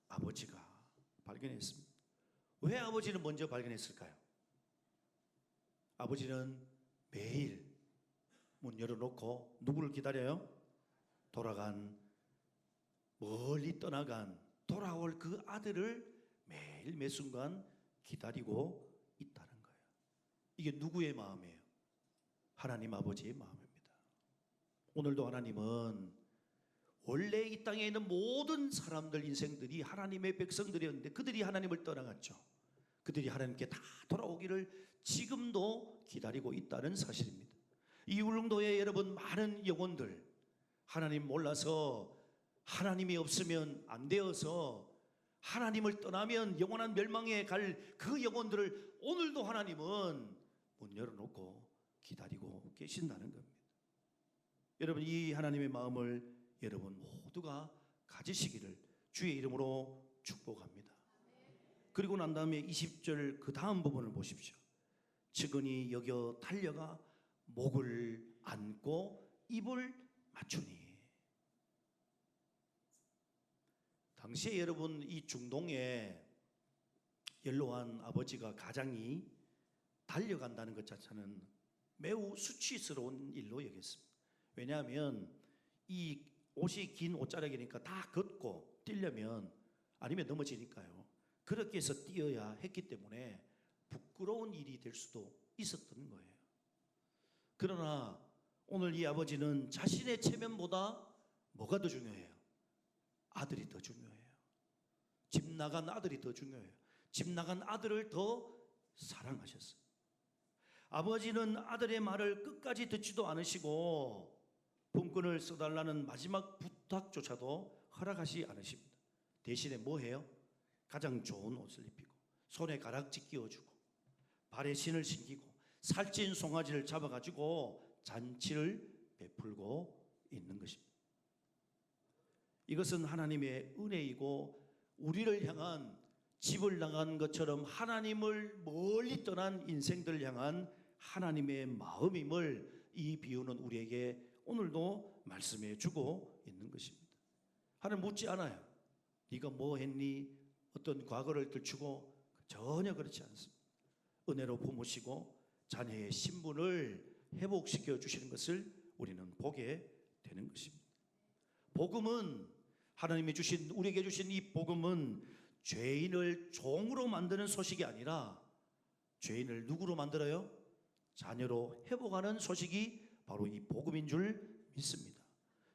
아버지가 발견했습니다. 왜 아버지는 먼저 발견했을까요? 아버지는 매일 문 열어놓고 누구를 기다려요? 멀리 떠나간 돌아올 그 아들을 매일 매 순간 기다리고 있다는 거예요. 이게 누구의 마음이에요? 하나님 아버지의 마음입니다. 오늘도 하나님은 원래 이 땅에 있는 모든 사람들 인생들이 하나님의 백성들이었는데 그들이 하나님을 떠나갔죠. 그들이 하나님께 다 돌아오기를 지금도 기다리고 있다는 사실입니다. 이 울릉도에 여러분 많은 영혼들 하나님 몰라서 하나님이 없으면 안 되어서 하나님을 떠나면 영원한 멸망에 갈 그 영혼들을 오늘도 하나님은 문 열어놓고 기다리고 계신다는 겁니다. 여러분 이 하나님의 마음을 여러분 모두가 가지시기를 주의 이름으로 축복합니다. 그리고 난 다음에 20절 그 다음 부분을 보십시오. 측은히 여겨 달려가 목을 안고 입을 맞추니. 당시에 여러분 이 중동에 연로한 아버지가 가장이 달려간다는 것 자체는 매우 수치스러운 일로 여겼습니다. 왜냐하면 이 옷이 긴 옷자락이니까 다 걷고 뛰려면 아니면 넘어지니까요. 그렇게 해서 뛰어야 했기 때문에 부끄러운 일이 될 수도 있었던 거예요. 그러나 오늘 이 아버지는 자신의 체면보다 뭐가 더 중요해요? 아들이 더 중요해요. 집 나간 아들이 더 중요해요. 집 나간 아들을 더 사랑하셨어요. 아버지는 아들의 말을 끝까지 듣지도 않으시고 품꾼을 써달라는 마지막 부탁조차도 허락하지 않으십니다. 대신에 뭐 해요? 가장 좋은 옷을 입히고 손에 가락지 끼워주고 발에 신을 신기고 살찐 송아지를 잡아가지고 잔치를 베풀고 있는 것입니다. 이것은 하나님의 은혜이고 우리를 향한 집을 나간 것처럼 하나님을 멀리 떠난 인생들을 향한 하나님의 마음임을 이 비유는 우리에게 오늘도 말씀해 주고 있는 것입니다. 하나님 묻지 않아요. 네가 뭐 했니? 어떤 과거를 들추고 전혀 그렇지 않습니다. 은혜로 품으시고 자녀의 신분을 회복시켜 주시는 것을 우리는 보게 되는 것입니다. 복음은 하나님이 주신 우리에게 주신 이 복음은 죄인을 종으로 만드는 소식이 아니라 죄인을 누구로 만들어요? 자녀로 회복하는 소식이 바로 이 복음인 줄 믿습니다.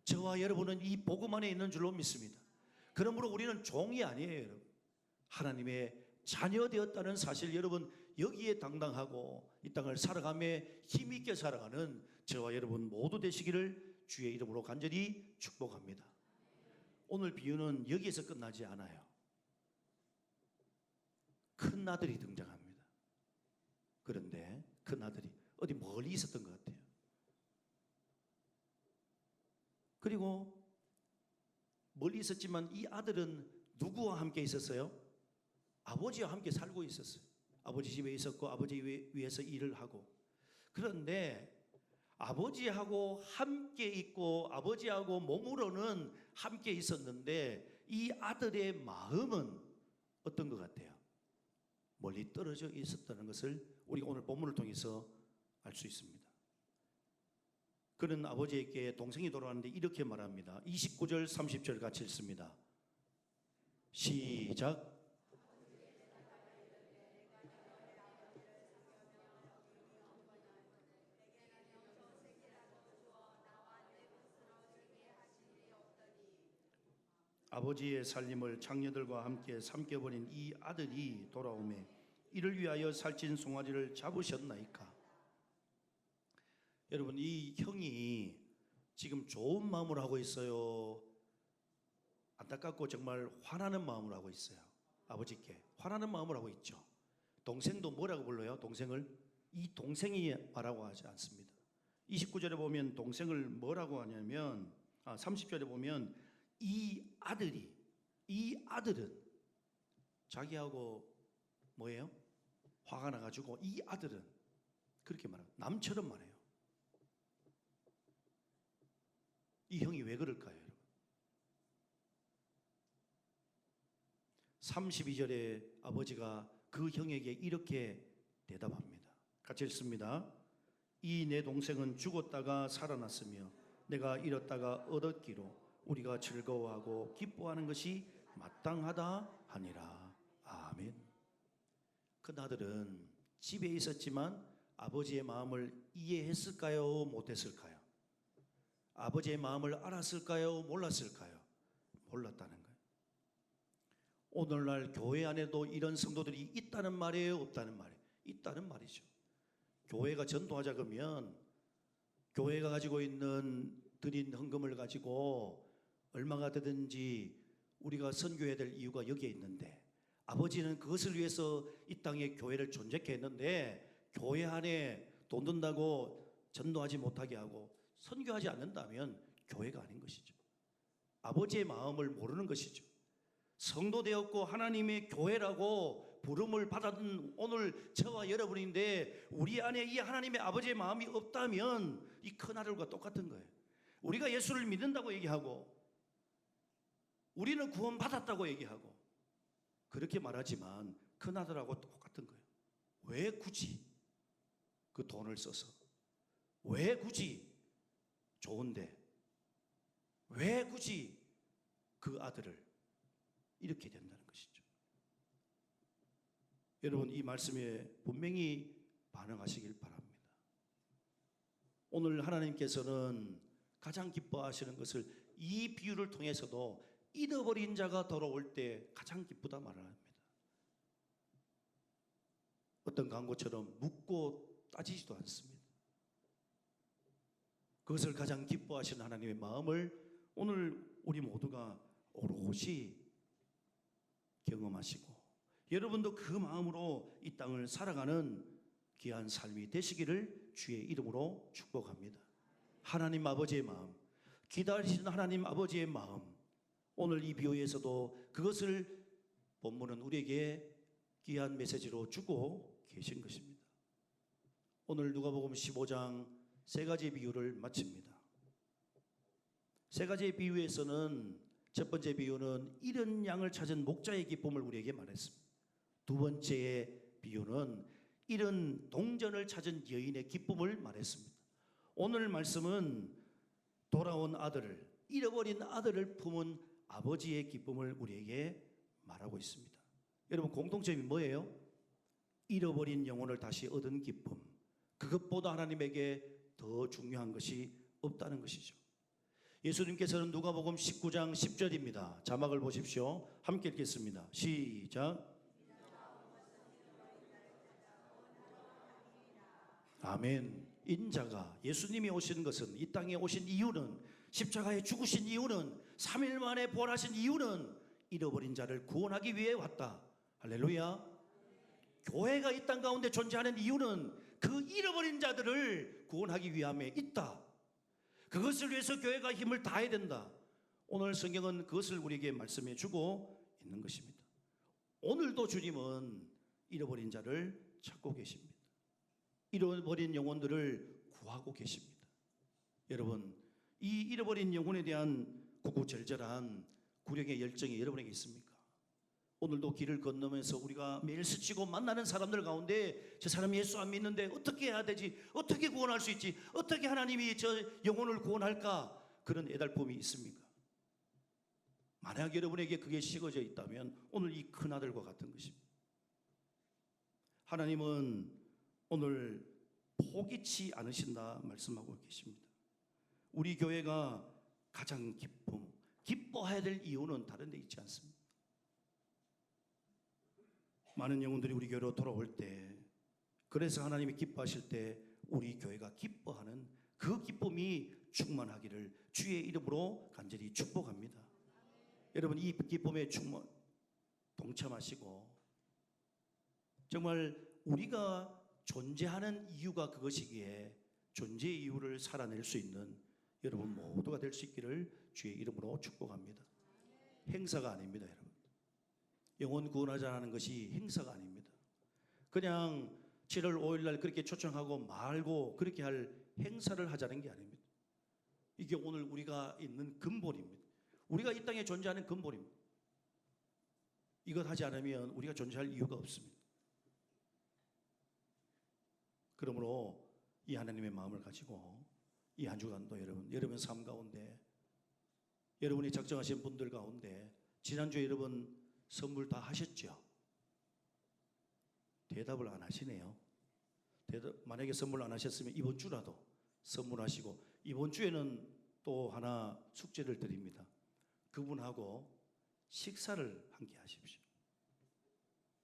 저와 여러분은 이 복음 안에 있는 줄로 믿습니다. 그러므로 우리는 종이 아니에요, 여러분. 하나님의 자녀 되었다는 사실 여러분 여기에 당당하고 이 땅을 살아가며 힘있게 살아가는 저와 여러분 모두 되시기를 주의 이름으로 간절히 축복합니다. 오늘 비유는 여기에서 끝나지 않아요. 큰 아들이 등장합니다. 그런데 큰 아들이 어디 멀리 있었던 것 같아요. 그리고 멀리 있었지만 이 아들은 누구와 함께 있었어요? 아버지와 함께 살고 있었어요. 아버지 집에 있었고 아버지 위에서 일을 하고. 그런데 아버지하고 함께 있고 아버지하고 몸으로는 함께 있었는데 이 아들의 마음은 어떤 것 같아요? 멀리 떨어져 있었다는 것을 우리가 오늘 본문을 통해서 알 수 있습니다. 그는 아버지에게 동생이 돌아왔는데 이렇게 말합니다. 29절 30절 같이 읽습니다. 시작. 아버지의 살림을 장녀들과 함께 삼켜버린 이 아들이 돌아오매 이를 위하여 살찐 송아지를 잡으셨나이까? 여러분, 이 형이 지금 좋은 마음을 하고 있어요? 안타깝고 정말 화나는 마음을 하고 있어요. 아버지께 화나는 마음을 하고 있죠. 동생도 뭐라고 불러요? 동생을 이 동생이 말하고 하지 않습니다. 29절에 보면 동생을 뭐라고 하냐면 30절에 보면 이 아들은 자기하고 뭐예요? 화가 나가지고 이 아들은 그렇게 말해요. 남처럼 말해요. 이 형이 왜 그럴까요, 여러분? 32절에 아버지가 그 형에게 이렇게 대답합니다. 같이 읽습니다. 이 내 동생은 죽었다가 살아났으며 내가 잃었다가 얻었기로 우리가 즐거워하고 기뻐하는 것이 마땅하다 하니라. 아멘. 그 아들은 집에 있었지만 아버지의 마음을 이해했을까요? 못했을까요? 아버지의 마음을 알았을까요? 몰랐을까요? 몰랐다는 거예요. 오늘날 교회 안에도 이런 성도들이 있다는 말이에요? 없다는 말이에요? 있다는 말이죠. 교회가 전도하자 그러면 교회가 가지고 있는 드린 헌금을 가지고 얼마가 되든지 우리가 선교해야 될 이유가 여기에 있는데 아버지는 그것을 위해서 이 땅에 교회를 존재케 했는데 교회 안에 돈 든다고 전도하지 못하게 하고 선교하지 않는다면 교회가 아닌 것이죠. 아버지의 마음을 모르는 것이죠. 성도 되었고 하나님의 교회라고 부름을 받은 오늘 저와 여러분인데 우리 안에 이 하나님의 아버지의 마음이 없다면 이 큰 아들과 똑같은 거예요. 우리가 예수를 믿는다고 얘기하고 우리는 구원받았다고 얘기하고 그렇게 말하지만 큰 아들하고 똑같은 거예요. 왜 굳이 그 돈을 써서 왜 굳이 좋은데 왜 굳이 그 아들을 이렇게 된다는 것이죠. 여러분, 이 말씀에 분명히 반응하시길 바랍니다. 오늘 하나님께서는 가장 기뻐하시는 것을 이 비유를 통해서도 잃어버린 자가 돌아올 때 가장 기쁘다 말을 합니다. 어떤 광고처럼 묻고 따지지도 않습니다. 그것을 가장 기뻐하시는 하나님의 마음을 오늘 우리 모두가 오롯이 경험하시고 여러분도 그 마음으로 이 땅을 살아가는 귀한 삶이 되시기를 주의 이름으로 축복합니다. 하나님 아버지의 마음, 기다리시는 하나님 아버지의 마음, 오늘 이 비유에서도 그것을 본문은 우리에게 귀한 메시지로 주고 계신 것입니다. 오늘 누가복음 15장 세 가지 비유를 마칩니다. 세 가지의 비유에서는 첫 번째 비유는 잃은 양을 찾은 목자의 기쁨을 우리에게 말했습니다. 두 번째의 비유는 잃은 동전을 찾은 여인의 기쁨을 말했습니다. 오늘 말씀은 돌아온 아들을, 잃어버린 아들을 품은 아버지의 기쁨을 우리에게 말하고 있습니다. 여러분, 공통점이 뭐예요? 잃어버린 영혼을 다시 얻은 기쁨. 그것보다 하나님에게 더 중요한 것이 없다는 것이죠. 예수님께서는 누가복음 19장 10절입니다. 자막을 보십시오. 함께 읽겠습니다. 시작. 아멘. 인자가, 예수님이 오신 것은, 이 땅에 오신 이유는, 십자가에 죽으신 이유는, 3일 만에 부활하신 이유는 잃어버린 자를 구원하기 위해 왔다. 할렐루야. 교회가 이 땅 가운데 존재하는 이유는 그 잃어버린 자들을 구원하기 위함에 있다. 그것을 위해서 교회가 힘을 다해야 된다. 오늘 성경은 그것을 우리에게 말씀해 주고 있는 것입니다. 오늘도 주님은 잃어버린 자를 찾고 계십니다. 잃어버린 영혼들을 구하고 계십니다. 여러분, 이 잃어버린 영혼에 대한 구구절절한 구령의 열정이 여러분에게 있습니까? 오늘도 길을 건너면서 우리가 매일 스치고 만나는 사람들 가운데 저 사람이 예수 안 믿는데 어떻게 해야 되지? 어떻게 구원할 수 있지? 어떻게 하나님이 저 영혼을 구원할까? 그런 애달픔이 있습니까? 만약 여러분에게 그게 식어져 있다면 오늘 이 큰아들과 같은 것입니다. 하나님은 오늘 포기치 않으신다 말씀하고 계십니다. 우리 교회가 가장 기뻐해야 될 이유는 다른 데 있지 않습니다. 많은 영혼들이 우리 교회로 돌아올 때, 그래서 하나님이 기뻐하실 때 우리 교회가 기뻐하는 그 기쁨이 충만하기를 주의 이름으로 간절히 축복합니다. 여러분, 이 기쁨에 동참하시고 정말 우리가 존재하는 이유가 그것이기에 존재의 이유를 살아낼 수 있는 여러분 모두가 될 수 있기를 주의 이름으로 축복합니다. 행사가 아닙니다, 여러분. 영혼 구원하자는 것이 행사가 아닙니다. 그냥 7월 5일 날 그렇게 초청하고 말고 그렇게 할 행사를 하자는 게 아닙니다. 이게 오늘 우리가 있는 근본입니다. 우리가 이 땅에 존재하는 근본입니다. 이것 하지 않으면 우리가 존재할 이유가 없습니다. 그러므로 이 하나님의 마음을 가지고 이 한 주간도 여러분 삶 가운데, 여러분이 작정하신 분들 가운데 지난주에 여러분 선물 다 하셨죠? 대답을 안 하시네요. 만약에 선물 안 하셨으면 이번 주라도 선물하시고, 이번 주에는 또 하나 숙제를 드립니다. 그분하고 식사를 함께 하십시오.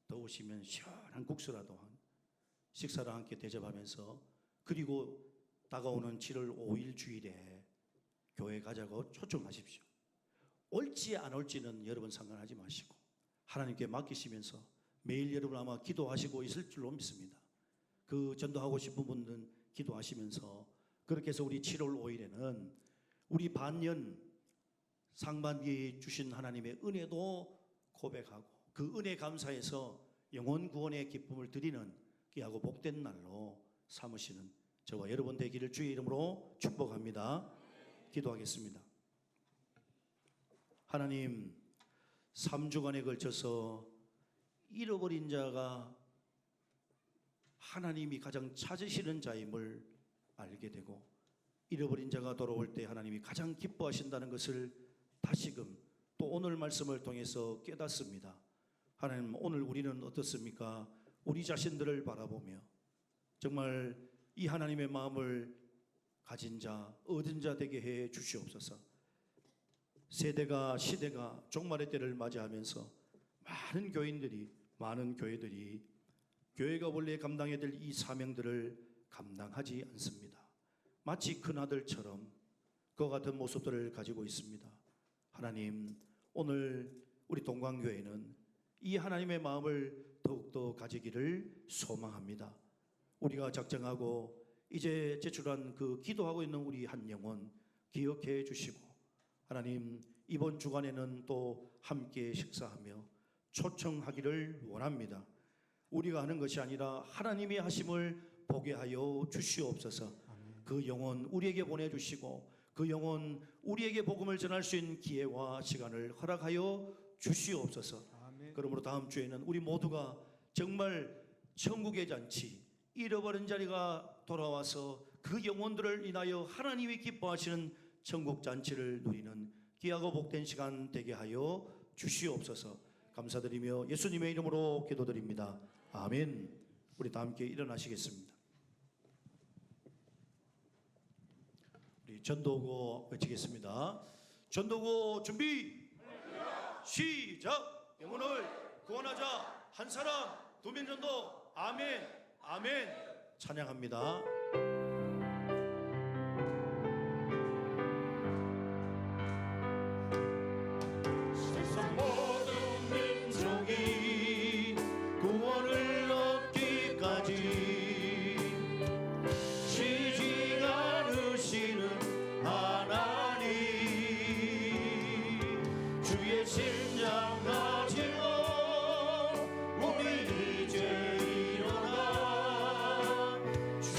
더우시면 시원한 국수라도 식사를 함께 대접하면서, 그리고 다가오는 7월 5일 주일에 교회 가자고 초청하십시오. 올지 안 올지는 여러분 상관하지 마시고 하나님께 맡기시면서 매일 여러분 아마 기도하시고 있을 줄로 믿습니다. 그 전도하고 싶은 분들은 기도하시면서, 그렇게 해서 우리 7월 5일에는 우리 반년 상반기에 주신 하나님의 은혜도 고백하고 그 은혜 감사해서 영혼 구원의 기쁨을 드리는 귀하고 복된 날로 삼으시는 저와 여러분 되기를 주의 이름으로 축복합니다. 기도하겠습니다. 하나님, 3주간에 걸쳐서 잃어버린 자가 하나님이 가장 찾으시는 자임을 알게 되고, 잃어버린 자가 돌아올 때 하나님이 가장 기뻐하신다는 것을 다시금 또 오늘 말씀을 통해서 깨닫습니다. 하나님, 오늘 우리는 어떻습니까? 우리 자신들을 바라보며 정말 이 하나님의 마음을 가진 자, 얻은 자 되게 해 주시옵소서. 세대가, 시대가 종말의 때를 맞이하면서 많은 교회들이 교회가 원래 감당해야 될 이 사명들을 감당하지 않습니다. 마치 큰아들처럼 그와 같은 모습들을 가지고 있습니다. 하나님, 오늘 우리 동광교회는 이 하나님의 마음을 더욱더 가지기를 소망합니다. 우리가 작정하고 이제 제출한 그 기도하고 있는 우리 한 영혼 기억해 주시고, 하나님, 이번 주간에는 또 함께 식사하며 초청하기를 원합니다. 우리가 하는 것이 아니라 하나님이 하심을 보게 하여 주시옵소서. 그 영혼 우리에게 보내주시고 그 영혼 우리에게 복음을 전할 수 있는 기회와 시간을 허락하여 주시옵소서. 그러므로 다음 주에는 우리 모두가 정말 천국의 잔치, 잃어버린 자리가 돌아와서 그 영혼들을 인하여 하나님이 기뻐하시는 천국 잔치를 누리는 귀하고 복된 시간 되게 하여 주시옵소서. 감사드리며 예수님의 이름으로 기도드립니다. 아멘. 우리 다 함께 일어나시겠습니다. 우리 전도구 외치겠습니다. 전도구 준비 시작. 영혼을 구원하자. 한 사람 두 명 전도. 아멘. 아멘. 찬양합니다. 세상 모든 민족이 구원을 얻기까지 쉬지 않으시는 하나님, 주의 심장 가지고 우리 이제 일어나 주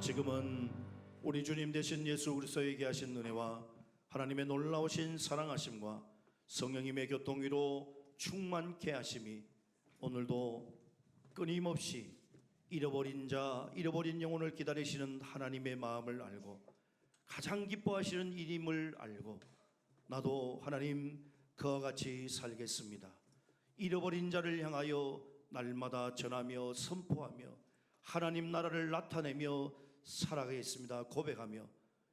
지금은 우리 주님 되신 예수 그리스도에게 하신 은혜와 하나님의 놀라우신 사랑하심과 성령님의 교통위로 충만케 하심이 오늘도 끊임없이 잃어버린 자, 잃어버린 영혼을 기다리시는 하나님의 마음을 알고 가장 기뻐하시는 일임을 알고 나도 하나님 그와 같이 살겠습니다. 잃어버린 자를 향하여 날마다 전하며 선포하며 하나님 나라를 나타내며 살아가겠습니다. 고백하며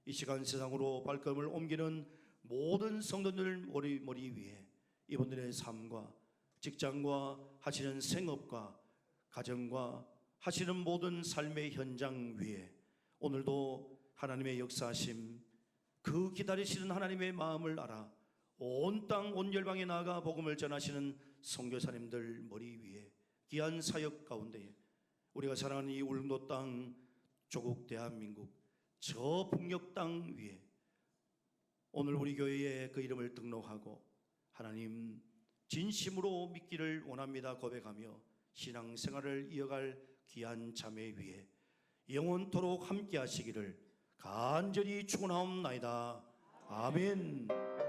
이 시간 세상으로 발걸음을 옮기는 모든 성도들 머리 위에 이분들의 삶과 직장과 하시는 생업과 가정과 하시는 모든 삶의 현장 위에 오늘도 하나님의 역사하심 그 기다리시는 하나님의 마음을 알아 온 땅 온 열방에 나아가 복음을 전하시는 선교사님들 머리 위에 귀한 사역 가운데 우리가 사랑하는 이 울릉도 땅 조국 대한민국 저 북녘 땅 위에 오늘 우리 교회에 그 이름을 등록하고 하나님 진심으로 믿기를 원합니다 고백하며 신앙생활을 이어갈 귀한 자매 위에 영원토록 함께 하시기를 간절히 축원하옵나이다. 아멘.